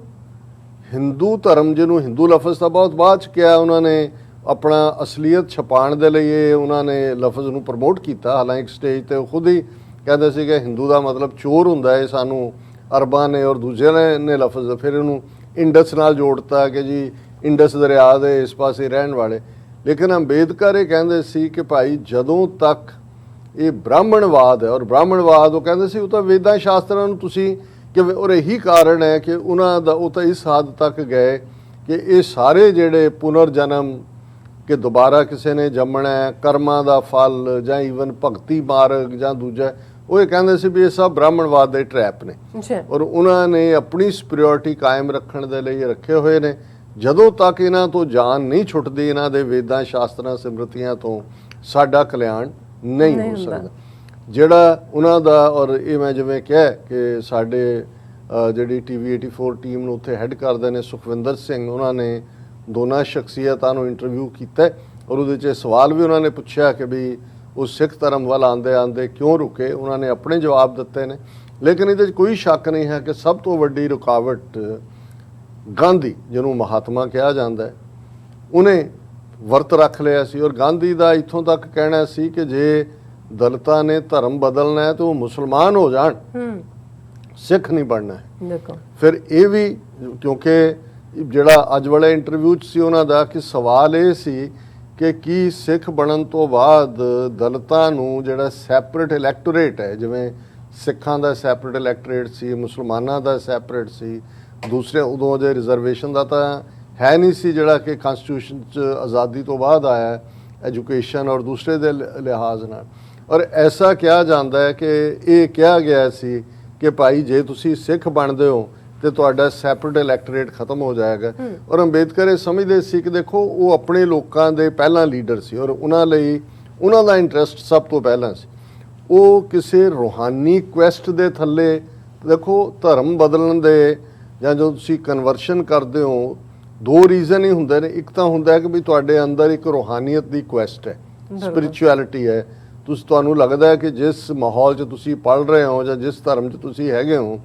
ਹਿੰਦੂ ਧਰਮ, ਜਿਹਨੂੰ ਹਿੰਦੂ ਲਫ਼ਜ਼ ਤਾਂ ਬਹੁਤ ਬਾਅਦ 'ਚ ਕਿਹਾ, ਉਹਨਾਂ ਨੇ ਆਪਣਾ ਅਸਲੀਅਤ ਛਪਾਉਣ ਦੇ ਲਈ ਇਹ ਉਹਨਾਂ ਨੇ ਲਫ਼ਜ਼ ਨੂੰ ਪ੍ਰਮੋਟ ਕੀਤਾ। ਹਾਲਾਂਕਿ ਇੱਕ ਸਟੇਜ 'ਤੇ ਉਹ ਖੁਦ ਹੀ ਕਹਿੰਦੇ ਸੀ ਕਿ ਹਿੰਦੂ ਦਾ ਮਤਲਬ ਚੋਰ ਹੁੰਦਾ ਹੈ, ਸਾਨੂੰ ਅਰਬਾਂ ਨੇ ਔਰ ਦੂਜਿਆਂ ਨੇ ਲਫ਼ਜ਼ ਫਿਰ ਉਹਨੂੰ ਇੰਡਸ ਨਾਲ ਜੋੜਤਾ ਕਿ ਜੀ ਇੰਡਸ ਦਰਿਆ ਦੇ ਇਸ ਪਾਸੇ ਰਹਿਣ ਵਾਲੇ। ਲੇਕਿਨ ਅੰਬੇਦਕਰ ਇਹ ਕਹਿੰਦੇ ਸੀ ਕਿ ਭਾਈ ਜਦੋਂ ਤੱਕ ਇਹ ਬ੍ਰਾਹਮਣਵਾਦ ਹੈ, ਔਰ ਬ੍ਰਾਹਮਣਵਾਦ ਉਹ ਕਹਿੰਦੇ ਸੀ ਉਹ ਤਾਂ ਵੇਦਾਂ ਸ਼ਾਸਤਰਾਂ ਨੂੰ ਤੁਸੀਂ ਕਿ, ਔਰ ਇਹੀ ਕਾਰਨ ਹੈ ਕਿ ਉਹਨਾਂ ਦਾ ਉਹ ਤਾਂ ਇਸ ਹੱਦ ਤੱਕ ਗਏ ਕਿ ਇਹ ਸਾਰੇ ਜਿਹੜੇ ਪੁਨਰ ਜਨਮ ਕਿ ਦੁਬਾਰਾ ਕਿਸੇ ਨੇ ਜੰਮਣਾ, ਕਰਮਾਂ ਦਾ ਫਲ ਜਾਂ ਈਵਨ ਭਗਤੀ ਮਾਰਗ ਜਾਂ ਦੂਜਾ, ਉਹ ਇਹ ਕਹਿੰਦੇ ਸੀ ਵੀ ਇਹ ਸਭ ਬ੍ਰਾਹਮਣਵਾਦ ਦੇ ਟਰੈਪ ਨੇ ਔਰ ਉਹਨਾਂ ਨੇ ਆਪਣੀ ਸੁਪੀਰੀਅਰਿਟੀ ਕਾਇਮ ਰੱਖਣ ਦੇ ਲਈ ਰੱਖੇ ਹੋਏ ਨੇ। ਜਦੋਂ ਤੱਕ ਇਹਨਾਂ ਤੋਂ ਜਾਨ ਨਹੀਂ ਛੁੱਟਦੀ, ਇਹਨਾਂ ਦੇ ਵੇਦਾਂ, ਸ਼ਾਸਤਰਾਂ, ਸਿਮਰਤੀਆਂ ਤੋਂ, ਸਾਡਾ ਕਲਿਆਣ ਨਹੀਂ ਹੋ ਸਕਦਾ। ਜਿਹੜਾ ਉਹਨਾਂ ਦਾ, ਔਰ ਇਹ ਮੈਂ ਜਿਵੇਂ ਕਿਹਾ ਕਿ ਸਾਡੇ ਜਿਹੜੀ TV 84 ਟੀਮ ਨੂੰ ਉੱਥੇ ਹੈੱਡ ਕਰਦੇ ਨੇ ਸੁਖਵਿੰਦਰ ਸਿੰਘ, ਉਹਨਾਂ ਨੇ ਦੋਨਾਂ ਸ਼ਖਸੀਅਤਾਂ ਨੂੰ ਇੰਟਰਵਿਊ ਕੀਤਾ ਔਰ ਉਹਦੇ 'ਚ ਸਵਾਲ ਵੀ ਉਹਨਾਂ ਨੇ ਪੁੱਛਿਆ ਕਿ ਵੀ ਉਹ ਸਿੱਖ ਧਰਮ ਵੱਲ ਆਉਂਦੇ ਕਿਉਂ ਰੁਕੇ। ਉਹਨਾਂ ਨੇ ਆਪਣੇ ਜਵਾਬ ਦਿੱਤੇ ਨੇ। ਲੇਕਿਨ ਇਹਦੇ 'ਚ ਕੋਈ ਸ਼ੱਕ ਨਹੀਂ ਹੈ ਕਿ ਸਭ ਤੋਂ ਵੱਡੀ ਰੁਕਾਵਟ ਗਾਂਧੀ, ਜਿਹਨੂੰ ਮਹਾਤਮਾ ਕਿਹਾ ਜਾਂਦਾ ਹੈ, ਉਹਨੇ ਵਰਤ ਰੱਖ ਲਿਆ ਸੀ। ਔਰ ਗਾਂਧੀ ਦਾ ਇੱਥੋਂ ਤੱਕ ਕਹਿਣਾ ਸੀ ਕਿ ਜੇ ਦਲਿਤਾਂ ਨੇ ਧਰਮ ਬਦਲਣਾ ਹੈ ਤਾਂ ਉਹ ਮੁਸਲਮਾਨ ਹੋ ਜਾਣ, ਸਿੱਖ ਨਹੀਂ ਬਣਨਾ ਹੈ। ਫਿਰ ਇਹ ਵੀ ਕਿਉਂਕਿ ਜਿਹੜਾ ਅੱਜ ਵਾਲੇ ਇੰਟਰਵਿਊ 'ਚ ਸੀ ਉਹਨਾਂ ਦਾ ਕਿ ਸਵਾਲ ਇਹ ਸੀ ਕਿ ਕੀ ਸਿੱਖ ਬਣਨ ਤੋਂ ਬਾਅਦ ਦਲਿਤਾਂ ਨੂੰ ਜਿਹੜਾ ਸੈਪਰੇਟ ਇਲੈਕਟੋਰੇਟ ਹੈ, ਜਿਵੇਂ ਸਿੱਖਾਂ ਦਾ ਸੈਪਰੇਟ ਇਲੈਕਟੋਰੇਟ ਸੀ, ਮੁਸਲਮਾਨਾਂ ਦਾ ਸੈਪਰੇਟ ਸੀ, ਦੂਸਰੇ ਉਦੋਂ ਜੇ ਰਿਜ਼ਰਵੇਸ਼ਨ ਦਾ ਤਾਂ ਹੈ ਨਹੀਂ ਸੀ ਜਿਹੜਾ ਕਿ ਕਨਸਟੀਟਿਊਸ਼ਨ 'ਚ ਆਜ਼ਾਦੀ ਤੋਂ ਬਾਅਦ ਆਇਆ ਐਜੂਕੇਸ਼ਨ ਔਰ ਦੂਸਰੇ ਦੇ ਲਿਹਾਜ਼ ਨਾਲ। ਔਰ ਐਸਾ ਕਿਹਾ ਜਾਂਦਾ ਹੈ ਕਿ ਇਹ ਕਿਹਾ ਗਿਆ ਸੀ ਕਿ ਭਾਈ ਜੇ ਤੁਸੀਂ ਸਿੱਖ ਬਣਦੇ ਹੋ ਤੇ ਤੁਹਾਡਾ ਸੈਪਰੇਟ ਇਲੈਕਟੋਰੇਟ ਖਤਮ ਹੋ ਜਾਏਗਾ। ਔਰ ਅੰਬੇਦਕਰ ਇਹ ਸਮਝਦੇ ਸੀ ਕਿ ਦੇਖੋ ਉਹ ਆਪਣੇ ਲੋਕਾਂ ਦੇ ਪਹਿਲਾਂ ਲੀਡਰ ਸੀ ਔਰ ਉਹਨਾਂ ਲਈ ਉਹਨਾਂ ਦਾ ਇੰਟਰਸਟ ਸਭ ਤੋਂ ਪਹਿਲਾਂ ਸੀ। ਉਹ ਕਿਸੇ ਰੂਹਾਨੀ ਕੁਐਸਟ ਦੇ ਥੱਲੇ, ਦੇਖੋ ਧਰਮ ਬਦਲਣ ਦੇ ਜਾਂ ਜਦੋਂ ਤੁਸੀਂ ਕਨਵਰਸ਼ਨ ਕਰਦੇ ਹੋ, ਦੋ ਰੀਜ਼ਨ ਹੀ ਹੁੰਦੇ ਨੇ। ਇੱਕ ਤਾਂ ਹੁੰਦਾ ਹੈ ਕਿ ਵੀ ਤੁਹਾਡੇ ਅੰਦਰ ਇੱਕ ਰੂਹਾਨੀਅਤ ਦੀ ਕੁਐਸਟ ਹੈ, ਸਪਿਰਿਚੁਅਲਿਟੀ ਹੈ। ਤੁਹਾਨੂੰ ਲੱਗਦਾ ਹੈ ਕਿ ਜਿਸ ਮਾਹੌਲ 'ਚ ਤੁਸੀਂ ਪੜ੍ਹ ਰਹੇ ਹੋ ਜਾਂ ਜਿਸ ਧਰਮ 'ਚ ਤੁਸੀਂ ਹੈਗੇ ਹੋ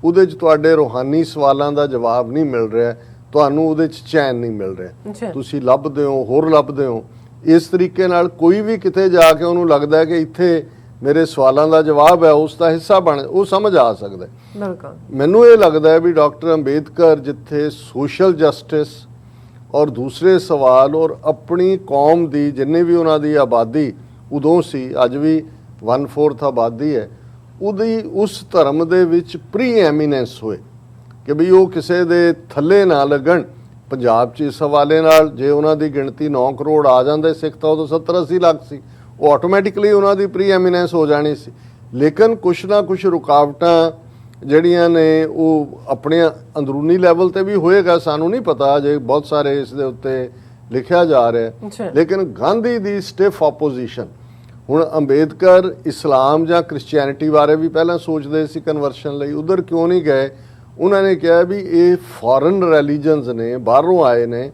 ਉਹਦੇ 'ਚ ਤੁਹਾਡੇ ਰੂਹਾਨੀ ਸਵਾਲਾਂ ਦਾ ਜਵਾਬ ਨਹੀਂ ਮਿਲ ਰਿਹਾ, ਤੁਹਾਨੂੰ ਉਹਦੇ 'ਚ ਚੈਨ ਨਹੀਂ ਮਿਲ ਰਿਹਾ, ਤੁਸੀਂ ਲੱਭਦੇ ਹੋ, ਹੋਰ ਲੱਭਦੇ ਹੋ। ਇਸ ਤਰੀਕੇ ਨਾਲ ਕੋਈ ਵੀ ਕਿਤੇ ਜਾ ਕੇ ਉਹਨੂੰ ਲੱਗਦਾ ਹੈ ਕਿ ਇੱਥੇ ਮੇਰੇ ਸਵਾਲਾਂ ਦਾ ਜਵਾਬ ਹੈ, ਉਸ ਦਾ ਹਿੱਸਾ ਉਹ ਸਮਝ ਆ ਸਕਦਾ। ਮੈਨੂੰ ਇਹ ਲੱਗਦਾ ਹੈ ਵੀ ਡਾਕਟਰ ਅੰਬੇਦਕਰ ਜਿੱਥੇ ਸੋਸ਼ਲ ਜਸਟਿਸ ਔਰ ਦੂਸਰੇ ਸਵਾਲ ਔਰ ਆਪਣੀ ਕੌਮ ਦੀ ਜਿੰਨੀ ਵੀ ਉਹਨਾਂ ਦੀ ਆਬਾਦੀ ਉਦੋਂ ਸੀ, ਅੱਜ ਵੀ 1/4 ਆਬਾਦੀ ਹੈ, ਉਹਦੀ ਉਸ ਧਰਮ ਦੇ ਵਿੱਚ ਪ੍ਰੀ ਐਮੀਨੈਂਸ ਹੋਏ ਕਿ ਵੀ ਉਹ ਕਿਸੇ ਦੇ ਥੱਲੇ ਨਾ ਲੱਗਣ। ਪੰਜਾਬ 'ਚ ਇਸ ਹਵਾਲੇ ਨਾਲ ਜੇ ਉਹਨਾਂ ਦੀ ਗਿਣਤੀ 9 ਕਰੋੜ ਆ ਜਾਂਦੇ ਸਿੱਖ ਤਾਂ ਉਦੋਂ 70-80 ਲੱਖ ਸੀ, ਉਹ ਆਟੋਮੈਟਿਕਲੀ ਉਹਨਾਂ ਦੀ ਪ੍ਰੀ ਐਮੀਨੈਂਸ ਹੋ ਜਾਣੀ ਸੀ। ਲੇਕਿਨ ਕੁਛ ਨਾ ਕੁਛ ਰੁਕਾਵਟਾਂ ਜਿਹੜੀਆਂ ਨੇ ਉਹ ਆਪਣੇ ਅੰਦਰੂਨੀ ਲੈਵਲ ਤੇ ਵੀ ਹੋਏਗਾ, ਸਾਨੂੰ ਨਹੀਂ ਪਤਾ, ਜੇ ਬਹੁਤ ਸਾਰੇ ਇਸ ਦੇ ਉੱਤੇ ਲਿਖਿਆ ਜਾ ਰਿਹਾ। ਲੇਕਿਨ ਗਾਂਧੀ ਦੀ ਸਟਿਫ ਆਪੋਜੀਸ਼ਨ। ਹੁਣ ਅੰਬੇਦਕਰ ਇਸਲਾਮ ਜਾਂ ਕ੍ਰਿਸਚੀਅਨਿਟੀ ਬਾਰੇ ਵੀ ਪਹਿਲਾਂ ਸੋਚਦੇ ਸੀ ਕਨਵਰਸ਼ਨ ਲਈ, ਉਧਰ ਕਿਉਂ ਨਹੀਂ ਗਏ? ਉਹਨਾਂ ਨੇ ਕਿਹਾ ਵੀ ਇਹ ਫੋਰਨ ਰਿਲੀਜਨਸ ਨੇ, ਬਾਹਰੋਂ ਆਏ ਨੇ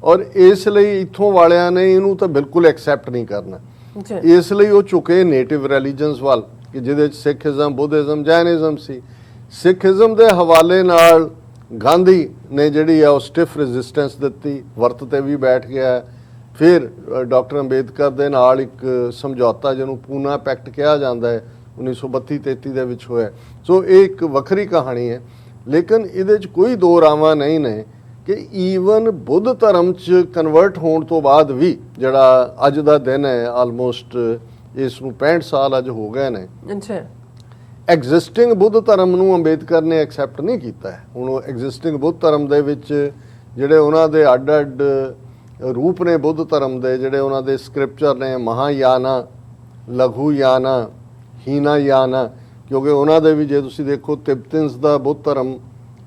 ਔਰ ਇਸ ਲਈ ਇੱਥੋਂ ਵਾਲਿਆਂ ਨੇ ਇਹਨੂੰ ਤਾਂ ਬਿਲਕੁਲ ਐਕਸੈਪਟ ਨਹੀਂ ਕਰਨਾ। ਇਸ ਲਈ ਉਹ ਝੁਕੇ ਨੇਟਿਵ ਰਿਲੀਜਨਸ ਵੱਲ ਕਿ ਜਿਹਦੇ 'ਚ ਸਿੱਖੀਜ਼ਮ, ਬੁੱਧਿਜ਼ਮ, ਜੈਨਿਜ਼ਮ ਸੀ। ਸਿੱਖੀਜ਼ਮ ਦੇ ਹਵਾਲੇ ਨਾਲ ਗਾਂਧੀ ਨੇ ਜਿਹੜੀ ਆ ਉਹ ਸਟਿਫ ਰੈਜ਼ਿਸਟੈਂਸ ਦਿੱਤੀ, ਵਰਤ ਤੇ ਵੀ ਬੈਠ ਗਿਆ। ਫਿਰ ਡਾਕਟਰ ਅੰਬੇਦਕਰ ਦੇ ਨਾਲ ਇੱਕ ਸਮਝੌਤਾ ਜਿਹਨੂੰ ਪੂਨਾ ਪੈਕਟ ਕਿਹਾ ਜਾਂਦਾ ਹੈ 1932-33 ਦੇ ਵਿੱਚ ਹੋਇਆ। ਸੋ ਇਹ ਇੱਕ ਵੱਖਰੀ ਕਹਾਣੀ ਹੈ। ਲੇਕਿਨ ਇਹਦੇ 'ਚ ਕੋਈ ਦੋ ਰਾਵਾਂ ਨਹੀਂ ਨੇ ਕਿ ਈਵਨ ਬੁੱਧ ਧਰਮ 'ਚ ਕਨਵਰਟ ਹੋਣ ਤੋਂ ਬਾਅਦ ਵੀ ਜਿਹੜਾ ਅੱਜ ਦਾ ਦਿਨ ਹੈ, ਆਲਮੋਸਟ ਇਸ ਨੂੰ 65 ਸਾਲ ਅੱਜ ਹੋ ਗਏ ਨੇ, ਐਗਜ਼ਿਸਟਿੰਗ ਬੁੱਧ ਧਰਮ ਨੂੰ ਅੰਬੇਦਕਰ ਨੇ ਐਕਸੈਪਟ ਨਹੀਂ ਕੀਤਾ ਹੈ। ਹੁਣ ਉਹ ਐਗਜ਼ਿਸਟਿੰਗ ਬੁੱਧ ਧਰਮ ਦੇ ਵਿੱਚ ਜਿਹੜੇ ਉਹਨਾਂ ਦੇ ਅੱਡ-ਅੱਡ ਰੂਪ ਨੇ ਬੁੱਧ ਧਰਮ ਦੇ, ਜਿਹੜੇ ਉਹਨਾਂ ਦੇ ਸਕ੍ਰਿਪਚਰ ਨੇ, ਮਹਾਯਾਨਾ, ਲਘੂਯਾਨਾ, ਹੀਨਾਯਾਨਾ, ਕਿਉਂਕਿ ਉਹਨਾਂ ਦੇ ਵੀ ਜੇ ਤੁਸੀਂ ਦੇਖੋ ਤਿਬਤਨਸ ਦਾ ਬੁੱਧ ਧਰਮ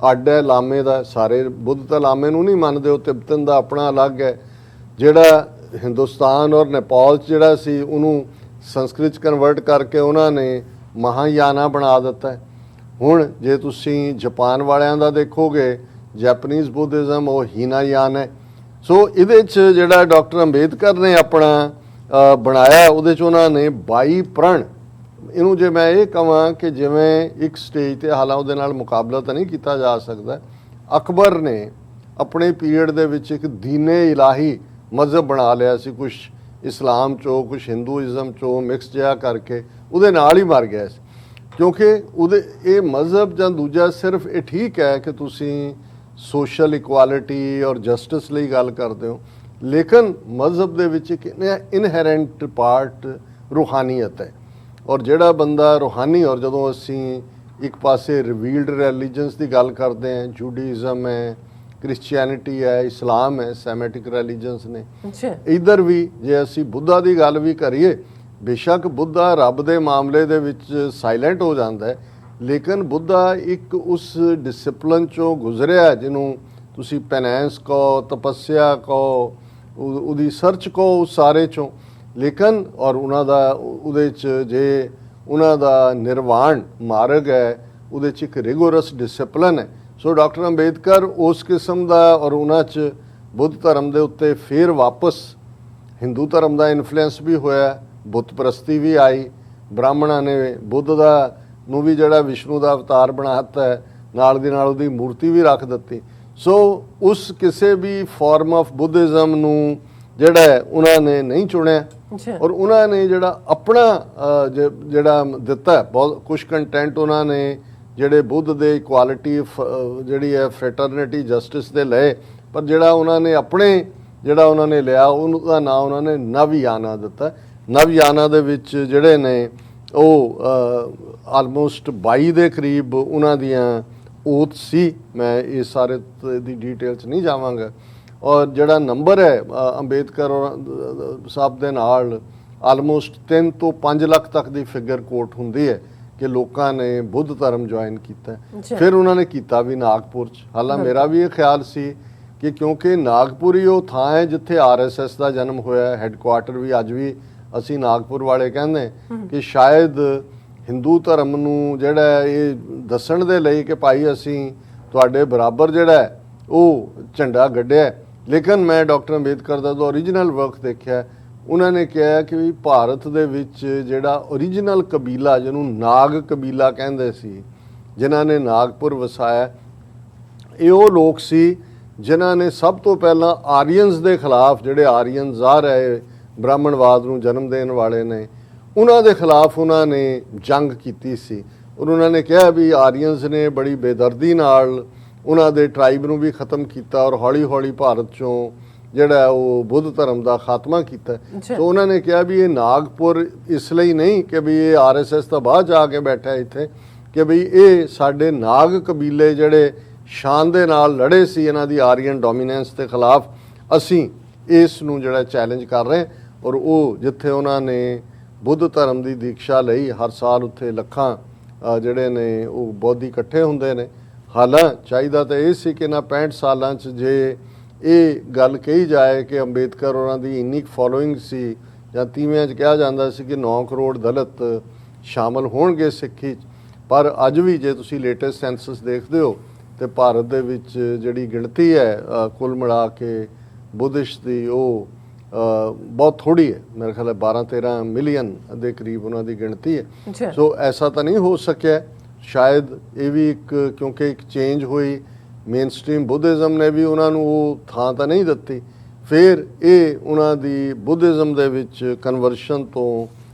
ਅੱਡ ਹੈ ਲਾਮੇ ਦਾ। ਸਾਰੇ ਬੁੱਧ ਤਾਂ ਲਾਮੇ ਨੂੰ ਨਹੀਂ ਮੰਨਦੇ, ਉਹ ਤਿਬਤਨ ਦਾ ਆਪਣਾ ਅਲੱਗ ਹੈ। ਜਿਹੜਾ ਹਿੰਦੁਸਤਾਨ ਔਰ ਨੇਪਾਲ 'ਚ ਜਿਹੜਾ ਸੀ ਉਹਨੂੰ ਸੰਸਕ੍ਰਿਤ 'ਚ ਕਨਵਰਟ ਕਰਕੇ ਉਹਨਾਂ ਨੇ ਮਹਾਯਾਨਾ ਬਣਾ ਦਿੱਤਾ। ਹੁਣ ਜੇ ਤੁਸੀਂ ਜਾਪਾਨ ਵਾਲਿਆਂ ਦਾ ਦੇਖੋਗੇ, ਜੈਪਨੀਜ਼ ਬੁੱਧਿਜ਼ਮ ਉਹ ਹੀਨਾਯਾਨ ਹੈ। ਸੋ ਇਹਦੇ 'ਚ ਜਿਹੜਾ ਡਾਕਟਰ ਅੰਬੇਦਕਰ ਨੇ ਆਪਣਾ ਬਣਾਇਆ, ਉਹਦੇ 'ਚ ਉਹਨਾਂ ਨੇ 22 ਪ੍ਰਣ, ਇਹਨੂੰ ਜੇ ਮੈਂ ਇਹ ਕਹਾਂ ਕਿ ਜਿਵੇਂ ਇੱਕ ਸਟੇਜ ਤੇ, ਹਾਲਾਂ ਉਹਦੇ ਨਾਲ ਮੁਕਾਬਲਾ ਤਾਂ ਨਹੀਂ ਕੀਤਾ ਜਾ ਸਕਦਾ, ਅਕਬਰ ਨੇ ਆਪਣੇ ਪੀਰੀਅਡ ਦੇ ਵਿੱਚ ਇੱਕ ਦੀਨੇ ਇਲਾਹੀ ਮਜ਼ਹਬ ਬਣਾ ਲਿਆ ਸੀ, ਕੁਛ ਇਸਲਾਮ 'ਚੋਂ ਕੁਛ ਹਿੰਦੂਇਜ਼ਮ 'ਚੋਂ ਮਿਕਸ ਜਿਹਾ ਕਰਕੇ ਉਹਦੇ ਨਾਲ ਹੀ ਮਰ ਗਿਆ ਸੀ। ਕਿਉਂਕਿ ਉਹਦੇ ਇਹ ਮਜ਼ਹਬ ਜਾਂ ਦੂਜਾ ਸਿਰਫ ਇਹ ਠੀਕ ਹੈ ਕਿ ਤੁਸੀਂ ਸੋਸ਼ਲ ਇਕੁਆਲਿਟੀ ਔਰ ਜਸਟਿਸ ਲਈ ਗੱਲ ਕਰਦੇ ਹੋ, ਲੇਕਿਨ ਮਜ਼ਹਬ ਦੇ ਵਿੱਚ ਇੱਕ ਇਨਹੈਰੈਂਟ ਪਾਰਟ ਰੂਹਾਨੀਅਤ ਹੈ। ਔਰ ਜਿਹੜਾ ਬੰਦਾ ਰੂਹਾਨੀ, ਔਰ ਜਦੋਂ ਅਸੀਂ ਇੱਕ ਪਾਸੇ ਰਿਵੀਲਡ ਰਿਲੀਜਨਸ ਦੀ ਗੱਲ ਕਰਦੇ ਹਾਂ, ਜੂਡਿਜ਼ਮ ਹੈ, ਕ੍ਰਿਸਚੀਅਨਿਟੀ ਹੈ, ਇਸਲਾਮ ਹੈ, ਸੈਮੈਟਿਕ ਰਿਲੀਜਨਸ ਨੇ, ਇੱਧਰ ਵੀ ਜੇ ਅਸੀਂ ਬੁੱਧਾ ਦੀ ਗੱਲ ਵੀ ਕਰੀਏ, ਬੇਸ਼ੱਕ ਬੁੱਧਾ ਰੱਬ ਦੇ ਮਾਮਲੇ ਦੇ ਵਿੱਚ ਸਾਇਲੈਂਟ ਹੋ ਜਾਂਦਾ ਹੈ, ਲੇਕਿਨ ਬੁੱਧਾ ਇੱਕ ਉਸ ਡਿਸਿਪਲਿਨ 'ਚੋਂ ਗੁਜ਼ਰਿਆ ਜਿਹਨੂੰ ਤੁਸੀਂ ਪੈਨੈਂਸ ਕਹੋ, ਤਪੱਸਿਆ ਕਹੋ, ਉਹਦੀ ਸਰਚ ਕਹੋ, ਉਸ ਸਾਰੇ 'ਚੋਂ। ਲੇਕਿਨ ਔਰ ਉਹਨਾਂ ਦਾ ਉਹਦੇ 'ਚ ਜੇ ਉਹਨਾਂ ਦਾ ਨਿਰਵਾਣ ਮਾਰਗ ਹੈ, ਉਹਦੇ 'ਚ ਇੱਕ ਰਿਗੋਰਸ ਡਿਸਪਲਿਨ ਹੈ। ਸੋ ਡਾਕਟਰ ਅੰਬੇਦਕਰ ਉਸ ਕਿਸਮ ਦਾ, ਔਰ ਉਹਨਾਂ 'ਚ ਬੁੱਧ ਧਰਮ ਦੇ ਉੱਤੇ ਫਿਰ ਵਾਪਸ ਹਿੰਦੂ ਧਰਮ ਦਾ ਇਨਫਲੂਐਂਸ ਵੀ ਹੋਇਆ, ਬੁੱਤ ਪ੍ਰਸਤੀ ਵੀ ਆਈ, ਬ੍ਰਾਹਮਣਾਂ ਨੇ ਬੁੱਧ ਦਾ ਨੂੰ ਵੀ ਜਿਹੜਾ ਵਿਸ਼ਨੂੰ ਦਾ ਅਵਤਾਰ ਬਣਾ ਦਿੱਤਾ ਹੈ, ਨਾਲ ਦੀ ਨਾਲ ਉਹਦੀ ਮੂਰਤੀ ਵੀ ਰੱਖ ਦਿੱਤੀ। ਸੋ ਉਸ ਕਿਸੇ ਵੀ ਫਾਰਮ ਆਫ ਬੁੱਧਿਜ਼ਮ ਨੂੰ ਜਿਹੜਾ ਉਹਨਾਂ ਨੇ ਨਹੀਂ ਚੁਣਿਆ, ਔਰ ਉਹਨਾਂ ਨੇ ਜਿਹੜਾ ਆਪਣਾ ਜਿਹੜਾ ਦਿੱਤਾ ਬਹੁਤ ਕੁਝ ਕੰਟੈਂਟ ਉਹਨਾਂ ਨੇ ਜਿਹੜੇ ਬੁੱਧ ਦੇ ਇਕੁਆਲਿਟੀ ਜਿਹੜੀ ਹੈ ਫਰੈਟਰਨਿਟੀ ਜਸਟਿਸ ਦੇ ਲਏ, ਪਰ ਜਿਹੜਾ ਉਹਨਾਂ ਨੇ ਆਪਣੇ ਜਿਹੜਾ ਉਹਨਾਂ ਨੇ ਲਿਆ ਉਹਦਾ ਨਾਂ ਉਹਨਾਂ ਨੇ ਨਵਯਾਨਾ ਦਿੱਤਾ। ਨਵਯਾਨਾ ਦੇ ਵਿੱਚ ਜਿਹੜੇ ਨੇ ਉਹ ਆਲਮੋਸਟ 22 ਦੇ ਕਰੀਬ ਉਹਨਾਂ ਦੀਆਂ ਓਥ ਸੀ। ਮੈਂ ਇਹ ਸਾਰੇ ਦੀ ਡਿਟੇਲ 'ਚ ਨਹੀਂ ਜਾਵਾਂਗਾ। ਔਰ ਜਿਹੜਾ ਨੰਬਰ ਹੈ ਅੰਬੇਦਕਰ ਸਾਹਿਬ ਦੇ ਨਾਲ ਆਲਮੋਸਟ 3 ਤੋਂ 5 ਲੱਖ ਤੱਕ ਦੀ ਫਿਗਰ ਕੋਟ ਹੁੰਦੀ ਹੈ ਕਿ ਲੋਕਾਂ ਨੇ ਬੁੱਧ ਧਰਮ ਜੁਆਇਨ ਕੀਤਾ। ਫਿਰ ਉਹਨਾਂ ਨੇ ਕੀਤਾ ਵੀ ਨਾਗਪੁਰ 'ਚ। ਹਾਲਾਂਕਿ ਮੇਰਾ ਵੀ ਇਹ ਖਿਆਲ ਸੀ ਕਿ ਕਿਉਂਕਿ ਨਾਗਪੁਰ ਹੀ ਉਹ ਥਾਂ ਹੈ ਜਿੱਥੇ RSS ਦਾ ਜਨਮ ਹੋਇਆ, ਹੈੱਡਕੁਆਰਟਰ ਵੀ ਅੱਜ ਵੀ ਅਸੀਂ ਨਾਗਪੁਰ ਵਾਲੇ ਕਹਿੰਦੇ ਕਿ ਸ਼ਾਇਦ ਹਿੰਦੂ ਧਰਮ ਨੂੰ ਜਿਹੜਾ ਇਹ ਦੱਸਣ ਦੇ ਲਈ ਕਿ ਭਾਈ ਅਸੀਂ ਤੁਹਾਡੇ ਬਰਾਬਰ ਜਿਹੜਾ ਉਹ ਝੰਡਾ ਗੱਡਿਆ। ਲੇਕਿਨ ਮੈਂ ਡਾਕਟਰ ਅੰਬੇਦਕਰ ਦਾ ਜੋ ਓਰੀਜਨਲ ਵਰਕ ਦੇਖਿਆ, ਉਹਨਾਂ ਨੇ ਕਿਹਾ ਕਿ ਵੀ ਭਾਰਤ ਦੇ ਵਿੱਚ ਜਿਹੜਾ ਓਰੀਜਨਲ ਕਬੀਲਾ ਜਿਹਨੂੰ ਨਾਗ ਕਬੀਲਾ ਕਹਿੰਦੇ ਸੀ, ਜਿਨ੍ਹਾਂ ਨੇ ਨਾਗਪੁਰ ਵਸਾਇਆ, ਇਹ ਉਹ ਲੋਕ ਸੀ ਜਿਨ੍ਹਾਂ ਨੇ ਸਭ ਤੋਂ ਪਹਿਲਾਂ ਆਰੀਅਨਸ ਦੇ ਖਿਲਾਫ, ਜਿਹੜੇ ਆਰੀਅਨਸ ਆ ਰਹੇ ਬ੍ਰਾਹਮਣਵਾਦ ਨੂੰ ਜਨਮ ਦੇਣ ਵਾਲੇ ਨੇ, ਉਹਨਾਂ ਦੇ ਖਿਲਾਫ ਉਹਨਾਂ ਨੇ ਜੰਗ ਕੀਤੀ ਸੀ। ਔਰ ਉਹਨਾਂ ਨੇ ਕਿਹਾ ਵੀ ਆਰੀਅਨਸ ਨੇ ਬੜੀ ਬੇਦਰਦੀ ਨਾਲ ਉਹਨਾਂ ਦੇ ਟ੍ਰਾਈਬ ਨੂੰ ਵੀ ਖਤਮ ਕੀਤਾ ਔਰ ਹੌਲੀ ਹੌਲੀ ਭਾਰਤ 'ਚੋਂ ਜਿਹੜਾ ਉਹ ਬੁੱਧ ਧਰਮ ਦਾ ਖਾਤਮਾ ਕੀਤਾ। ਸੋ ਉਹਨਾਂ ਨੇ ਕਿਹਾ ਵੀ ਇਹ ਨਾਗਪੁਰ ਇਸ ਲਈ ਨਹੀਂ ਕਿ ਵੀ ਇਹ RSS ਤੋਂ ਬਾਅਦ ਜਾ ਕੇ ਬੈਠਾ ਇੱਥੇ, ਕਿ ਵੀ ਇਹ ਸਾਡੇ ਨਾਗ ਕਬੀਲੇ ਜਿਹੜੇ ਸ਼ਾਨ ਦੇ ਨਾਲ ਲੜੇ ਸੀ ਇਹਨਾਂ ਦੀ ਆਰੀਅਨ ਡੋਮੀਨੈਂਸ ਦੇ ਖਿਲਾਫ, ਅਸੀਂ ਇਸ ਨੂੰ ਜਿਹੜਾ ਚੈਲੰਜ ਕਰ ਰਹੇ। ਔਰ ਉਹ ਜਿੱਥੇ ਉਹਨਾਂ ਨੇ ਬੁੱਧ ਧਰਮ ਦੀ ਦੀਕਸ਼ਾ ਲਈ, ਹਰ ਸਾਲ ਉੱਥੇ ਲੱਖਾਂ ਜਿਹੜੇ ਨੇ ਉਹ ਬੋਧੀ ਇਕੱਠੇ ਹੁੰਦੇ ਨੇ। ਹਾਲਾਂਕਿ ਚਾਹੀਦਾ ਤਾਂ ਇਹ ਸੀ ਕਿ ਇਹਨਾਂ 65 ਸਾਲਾਂ 'ਚ ਜੇ ਇਹ ਗੱਲ ਕਹੀ ਜਾਏ ਕਿ ਅੰਬੇਦਕਰ ਉਹਨਾਂ ਦੀ ਇੰਨੀ ਫੋਲੋਇੰਗ ਸੀ, ਜਾਂ ਤੀਵਿਆਂ 'ਚ ਕਿਹਾ ਜਾਂਦਾ ਸੀ ਕਿ 9 ਕਰੋੜ ਦਲਿਤ ਸ਼ਾਮਲ ਹੋਣਗੇ ਸਿੱਖੀ 'ਚ, ਪਰ ਅੱਜ ਵੀ ਜੇ ਤੁਸੀਂ ਲੇਟੈਸਟ ਸੈਂਸਸ ਦੇਖਦੇ ਹੋ ਤੇ ਭਾਰਤ ਦੇ ਵਿੱਚ ਜਿਹੜੀ ਗਿਣਤੀ ਹੈ ਕੁੱਲ ਮਿਲਾ ਕੇ ਬੁੱਧਿਸਟ ਦੀ ਉਹ ਬਹੁਤ ਥੋੜੀ ਹੈ। ਮੇਰੇ ਖਿਆਲ ਹੈ 12-13 ਮਿਲੀਅਨ ਦੇ ਕਰੀਬ ਉਹਨਾਂ ਦੀ ਗਿਣਤੀ ਹੈ। ਸੋ ਐਸਾ ਤਾਂ ਨਹੀਂ ਹੋ ਸਕਿਆ। ਸ਼ਾਇਦ ਇਹ ਵੀ ਇੱਕ ਕਿਉਂਕਿ ਇੱਕ ਚੇਂਜ ਹੋਈ, ਮੇਨ ਸਟ੍ਰੀਮ ਬੁੱਧਿਜ਼ਮ ਨੇ ਵੀ ਉਹਨਾਂ ਨੂੰ ਉਹ ਥਾਂ ਤਾਂ ਨਹੀਂ ਦਿੱਤੀ। ਫਿਰ ਇਹ ਉਹਨਾਂ ਦੀ ਬੁੱਧਿਜ਼ਮ ਦੇ ਵਿੱਚ ਕਨਵਰਸ਼ਨ ਤੋਂ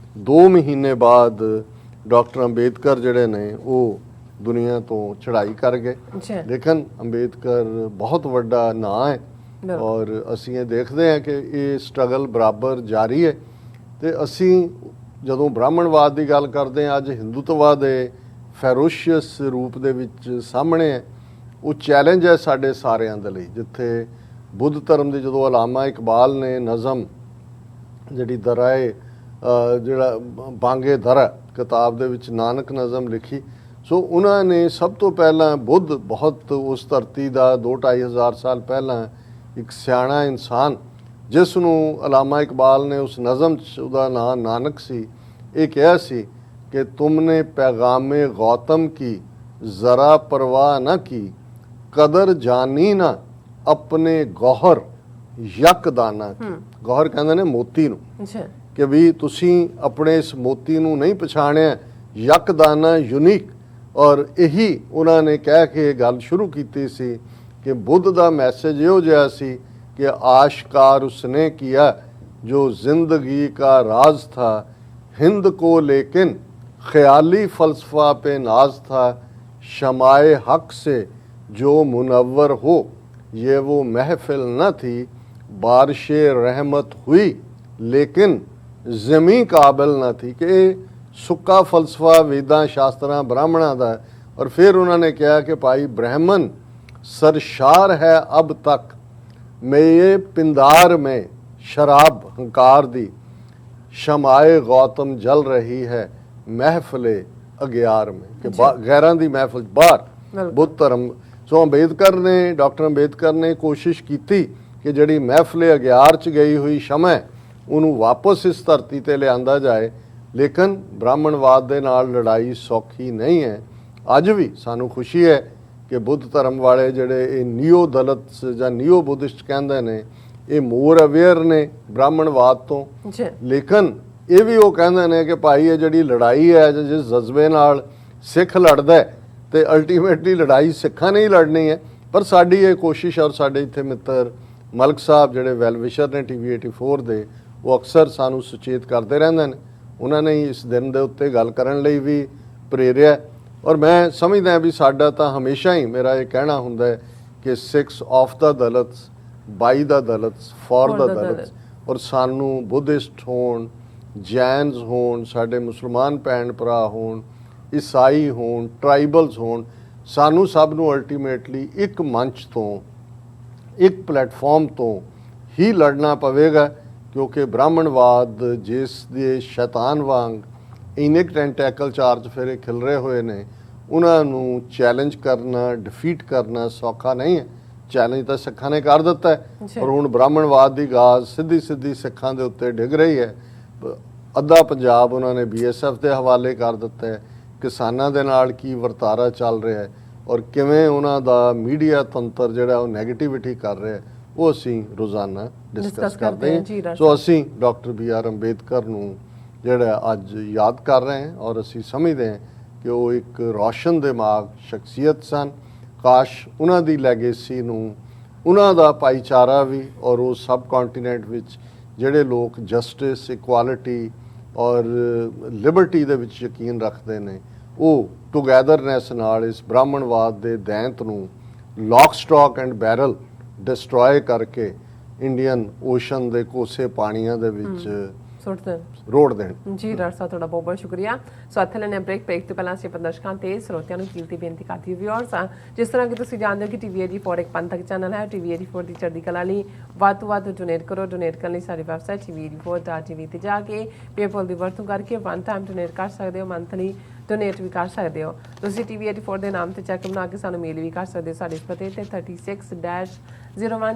2 ਮਹੀਨੇ ਬਾਅਦ ਡਾਕਟਰ ਅੰਬੇਦਕਰ ਜਿਹੜੇ ਨੇ ਉਹ ਦੁਨੀਆ ਤੋਂ ਚੜ੍ਹਾਈ ਕਰ ਗਏ। ਲੇਕਿਨ ਅੰਬੇਦਕਰ ਬਹੁਤ ਵੱਡਾ ਨਾਂ ਹੈ ਔਰ ਅਸੀਂ ਇਹ ਦੇਖਦੇ ਹਾਂ ਕਿ ਇਹ ਸਟਰਗਲ ਬਰਾਬਰ ਜਾਰੀ ਹੈ। ਤੇ ਅਸੀਂ ਜਦੋਂ ਬ੍ਰਾਹਮਣਵਾਦ ਦੀ ਗੱਲ ਕਰਦੇ ਹਾਂ, ਅੱਜ ਹਿੰਦੂਤਵਾਦ ਦੇ ਫੈਰੋਸ਼ੀਅਸ ਰੂਪ ਦੇ ਵਿੱਚ ਸਾਹਮਣੇ ਹੈ। ਉਹ ਚੈਲੰਜ ਹੈ ਸਾਡੇ ਸਾਰਿਆਂ ਦੇ ਲਈ। ਜਿੱਥੇ ਬੁੱਧ ਧਰਮ ਦੇ ਜਦੋਂ ਅਲਾਮਾ ਇਕਬਾਲ ਨੇ ਨਜ਼ਮ ਜਿਹੜੀ ਦਰਾਏ ਜਿਹੜਾ ਬਾਂਗੇ ਦਰਾ ਕਿਤਾਬ ਦੇ ਵਿੱਚ ਨਾਨਕ ਨਜ਼ਮ ਲਿਖੀ, ਸੋ ਉਹਨਾਂ ਨੇ ਸਭ ਤੋਂ ਪਹਿਲਾਂ ਬੁੱਧ ਬਹੁਤ ਉਸ ਧਰਤੀ ਦਾ 2-2.5 ਹਜ਼ਾਰ ਸਾਲ ਪਹਿਲਾਂ ਇੱਕ ਸਿਆਣਾ ਇਨਸਾਨ, ਜਿਸ ਨੂੰ ਅਲਾਮਾ ਇਕਬਾਲ ਨੇ ਉਸ ਨਜ਼ਮ 'ਚ ਉਹਦਾ ਨਾਂ ਨਾਨਕ ਸੀ, ਇਹ ਕਿਹਾ ਸੀ ਕਿ ਤੁਮਨੇ ਪੈਗਾਮੇ ਗੌਤਮ ਕੀ ਜ਼ਰਾ ਪਰਵਾਹ ਨਾ ਕੀ, ਕਦਰ ਜਾਨੀ ਨਾ ਆਪਣੇ ਗੌਹਰ ਯਕ ਦਾਨਾ ਕੀ। ਗੌਹਰ ਕਹਿੰਦੇ ਨੇ ਮੋਤੀ ਨੂੰ, ਕਿ ਵੀ ਤੁਸੀਂ ਆਪਣੇ ਇਸ ਮੋਤੀ ਨੂੰ ਨਹੀਂ ਪਛਾਣਿਆ, ਯਕ ਦਾਨਾ ਯੂਨੀਕ। ਔਰ ਇਹੀ ਉਹਨਾਂ ਨੇ ਕਹਿ ਕੇ ਗੱਲ ਸ਼ੁਰੂ ਕੀਤੀ ਸੀ ਕਿ ਬੁੱਧ ਦਾ ਮੈਸੇਜ ਇਹੋ ਜਿਹਾ ਸੀ ਕਿ ਆਸ਼ਕਾਰ ਉਸਨੇ ਕੀਆ ਜੋ ਜ਼ਿੰਦਗੀ का राज था, हिंद को लेकिन ख्याली फ़लसफ़ा पे नाज था, शमाए हक से जो मुनव्वर हो ये वो महफिल न थी, बारिश रहमत हुई लेकिन ज़मीं काबिल न थी। कि सुक्का फ़लसफ़ा वेदां शास्त्रां ब्राह्मणां दा। और फिर उन्होंने कहा कि भाई ब्राह्मण सरशार है अब तक, मेरे पिंदार में शराब हंकार दी, शमाए गौतम जल रही है महफिले अग्यार में। कि गैरां दी महफिल बाहर बुद्ध धर्म। सो अंबेदकर ने, डॉक्टर अंबेदकर ने कोशिश की कि जिहड़ी महफिले अग्यार च गई हुई शमा उन्होंने वापस इस धरती ते लिआंदा जाए। ਲੇਕਿਨ ਬ੍ਰਾਹਮਣਵਾਦ ਦੇ ਨਾਲ ਲੜਾਈ ਸੌਖੀ ਨਹੀਂ ਹੈ। ਅੱਜ ਵੀ ਸਾਨੂੰ ਖੁਸ਼ੀ ਹੈ ਕਿ ਬੁੱਧ ਧਰਮ ਵਾਲੇ ਜਿਹੜੇ ਇਹ ਨਿਓ ਦਲਿਤ ਜਾਂ ਨਿਓ ਬੁੱਧਿਸਟ ਕਹਿੰਦੇ ਨੇ, ਇਹ ਮੋਰ ਅਵੇਅਰ ਨੇ ਬ੍ਰਾਹਮਣਵਾਦ ਤੋਂ। ਲੇਕਿਨ ਇਹ ਵੀ ਉਹ ਕਹਿੰਦੇ ਨੇ ਕਿ ਭਾਈ ਇਹ ਜਿਹੜੀ ਲੜਾਈ ਹੈ, ਜਿਸ ਜਜ਼ਬੇ ਨਾਲ ਸਿੱਖ ਲੜਦਾ ਹੈ, ਤੇ ਅਲਟੀਮੇਟਲੀ ਲੜਾਈ ਸਿੱਖਾਂ ਨੇ ਹੀ ਲੜਨੀ ਹੈ। ਪਰ ਸਾਡੀ ਇਹ ਕੋਸ਼ਿਸ਼, ਔਰ ਸਾਡੇ ਇੱਥੇ ਮਿੱਤਰ ਮਲਕ ਸਾਹਿਬ ਜਿਹੜੇ ਵੈਲ ਵਿਸ਼ਰ ਨੇ TV 84 ਦੇ, ਉਹ ਅਕਸਰ ਸਾਨੂੰ ਸੁਚੇਤ ਕਰਦੇ ਰਹਿੰਦੇ ਨੇ। ਉਹਨਾਂ ਨੇ ਇਸ ਦਿਨ ਦੇ ਉੱਤੇ ਗੱਲ ਕਰਨ ਲਈ ਵੀ ਪ੍ਰੇਰਿਆ। ਔਰ ਮੈਂ ਸਮਝਦਾ ਵੀ ਸਾਡਾ ਤਾਂ ਹਮੇਸ਼ਾ ਹੀ, ਮੇਰਾ ਇਹ ਕਹਿਣਾ ਹੁੰਦਾ ਹੈ ਕਿ 6 of the ਦਲਿਤਸ, by the ਦਲਿਤਸ, for ਦਾ ਦਲਿਤਸ। ਔਰ ਸਾਨੂੰ ਬੁੱਧਿਸਟ ਹੋਣ, ਜੈਨਸ ਹੋਣ, ਸਾਡੇ ਮੁਸਲਮਾਨ ਭੈਣ ਭਰਾ ਹੋਣ, ਈਸਾਈ ਹੋਣ, ਟਰਾਈਬਲਸ ਹੋਣ, ਸਾਨੂੰ ਸਭ ਨੂੰ ਅਲਟੀਮੇਟਲੀ ਇੱਕ ਮੰਚ ਤੋਂ, ਇੱਕ ਪਲੇਟਫਾਰਮ ਤੋਂ ਹੀ ਲੜਨਾ ਪਵੇਗਾ। ਕਿਉਂਕਿ ਬ੍ਰਾਹਮਣਵਾਦ ਜਿਸ ਦੇ ਸ਼ੈਤਾਨ ਵਾਂਗ ਇੰਨੇ ਟੈਂਟੈਕਲ ਚਾਰਜ ਫੇਰੇ ਖਿਲ ਰਹੇ ਹੋਏ ਨੇ, ਉਹਨਾਂ ਨੂੰ ਚੈਲੰਜ ਕਰਨਾ, ਡਿਫੀਟ ਕਰਨਾ ਸੌਖਾ ਨਹੀਂ ਹੈ। ਚੈਲੰਜ ਤਾਂ ਸਿੱਖਾਂ ਨੇ ਕਰ ਦਿੱਤਾ ਹੈ, ਪਰ ਹੁਣ ਬ੍ਰਾਹਮਣਵਾਦ ਦੀ ਗਾਜ਼ ਸਿੱਧੀ ਸਿੱਖਾਂ ਦੇ ਉੱਤੇ ਡਿੱਗ ਰਹੀ ਹੈ। ਅੱਧਾ ਪੰਜਾਬ ਉਹਨਾਂ ਨੇ BSF ਦੇ ਹਵਾਲੇ ਕਰ ਦਿੱਤਾ ਹੈ। ਕਿਸਾਨਾਂ ਦੇ ਨਾਲ ਕੀ ਵਰਤਾਰਾ ਚੱਲ ਰਿਹਾ ਹੈ ਔਰ ਕਿਵੇਂ ਉਹਨਾਂ ਦਾ ਮੀਡੀਆ ਤੰਤਰ ਜਿਹੜਾ ਉਹ ਨੈਗੇਟਿਵਿਟੀ ਕਰ ਰਿਹਾ ਹੈ, ਉਹ ਅਸੀਂ ਰੋਜ਼ਾਨਾ ਡਿਸਕਸ ਕਰਦੇ ਹਾਂ। ਸੋ ਅਸੀਂ ਡਾਕਟਰ BR ਅੰਬੇਦਕਰ ਨੂੰ ਜਿਹੜਾ ਅੱਜ ਯਾਦ ਕਰ ਰਹੇ ਹਾਂ, ਔਰ ਅਸੀਂ ਸਮਝਦੇ ਹਾਂ ਕਿ ਉਹ ਇੱਕ ਰੌਸ਼ਨ ਦਿਮਾਗ ਸ਼ਖਸੀਅਤ ਸਨ। ਕਾਸ਼ ਉਹਨਾਂ ਦੀ ਲੈਗੇਸੀ ਨੂੰ, ਉਹਨਾਂ ਦਾ ਭਾਈਚਾਰਾ ਵੀ, ਔਰ ਉਹ ਸਬ ਕੰਟੀਨੈਂਟ ਵਿੱਚ ਜਿਹੜੇ ਲੋਕ ਜਸਟਿਸ, ਇਕੁਆਲਿਟੀ ਔਰ ਲਿਬਰਟੀ ਦੇ ਵਿੱਚ ਯਕੀਨ ਰੱਖਦੇ ਨੇ, ਉਹ ਟੁਗੈਦਰਨੈਸ ਨਾਲ ਇਸ ਬ੍ਰਾਹਮਣਵਾਦ ਦੇ ਦੈਂਤ ਨੂੰ lock stock and barrel destroy ਕਰਕੇ ਇੰਡੀਅਨ ਓਸ਼ਨ ਦੇ ਕੋਸੇ ਪਾਣੀਆਂ ਦੇ ਵਿੱਚ ਰੋੜ ਦੇਣ। ਜੀ ਡਾਕਟਰ ਸਾਹਿਬ, ਤੁਹਾਡਾ ਬਹੁਤ ਬਹੁਤ ਸ਼ੁਕਰੀਆ। ਸੋ ਇੱਥੇ ਲੈਣੇ ਬ੍ਰੇਕ ਤੋਂ ਪਹਿਲਾਂ ਅਸੀਂ ਦਰਸ਼ਕਾਂ ਤੇ ਸਰੋਤਿਆਂ ਨੂੰ ਕੀਮਤੀ ਬੇਨਤੀ ਕਰਦੀ ਵਿਊਅਰਸ, ਜਿਸ ਤਰ੍ਹਾਂ ਕਿ ਤੁਸੀਂ ਜਾਣਦੇ ਹੋ ਕਿ TV 84 ਇੱਕ ਪੰਥਕ ਚੈਨਲ ਹੈ। TV 84 ਦੀ ਚੜ੍ਹਦੀ ਕਲਾ ਲਈ ਵੱਧ ਤੋਂ ਵੱਧ ਡੋਨੇਟ ਕਰੋ। ਡੋਨੇਟ ਕਰਨ ਲਈ ਸਾਡੀ ਵੈਬਸਾਈਟ tv84.tv ਤੇ ਜਾ ਕੇ ਪੇਪਲ ਦੀ ਵਰਤੋਂ ਕਰਕੇ ਵਨ ਟਾਈਮ ਡੋਨੇਟ ਕਰ ਸਕਦੇ ਹੋ, ਮੰਥਲੀ ਡੋਨੇਟ ਵੀ ਕਰ ਸਕਦੇ ਹੋ। ਤੁਸੀਂ TV 84 ਦੇ ਨਾਮ ਤੇ ਚੈੱਕ ਬਣਾ ਕੇ ਸਾਨੂੰ ਮੇਲ ਵੀ ਕਰ ਸਕਦੇ ਹੋ। ਸਾਡੇ ਪਤੇ ਤੇ 36-01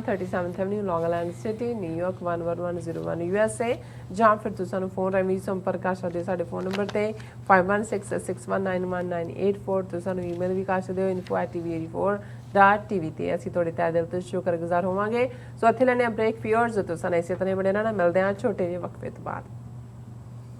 37th Avenue, Long Island City, New York 11101 USA, ਜਾਂ ਫਿਰ ਤੁਸੀਂ ਸਾਨੂੰ ਫੋਨ ਰਾਹੀਂ ਸੰਪਰਕ ਕਰ ਸਕਦੇ ਹੋ ਸਾਡੇ ਫੋਨ ਨੰਬਰ ਤੇ 5166191984। ਤੁਸੀਂ ਸਾਨੂੰ ਈਮੇਲ ਵੀ ਕਰ ਸਕਦੇ ਹੋ info@tv84.tv ਤੇ। ਅਸੀਂ ਤੁਹਾਡੇ ਤਹਿ ਦਿਲ ਤੋਂ ਸ਼ੁਕਰਗੁਜ਼ਾਰ ਹੋਵਾਂਗੇ। ਸੋ ਇੱਥੇ ਲੈਣੇ ਬ੍ਰੇਕ। ਵਿਊਅਰਸ, ਤੁਸੀਂ ਸਾਨੂੰ ਇਸੇ ਤਰ੍ਹਾਂ ਬਣੇ ਰਹਿਣਾ। ਮਿਲਦੇ ਹਾਂ ਛੋਟੇ ਜਿਹੇ ਵਕਫੇ ਤੋਂ ਬਾਅਦ।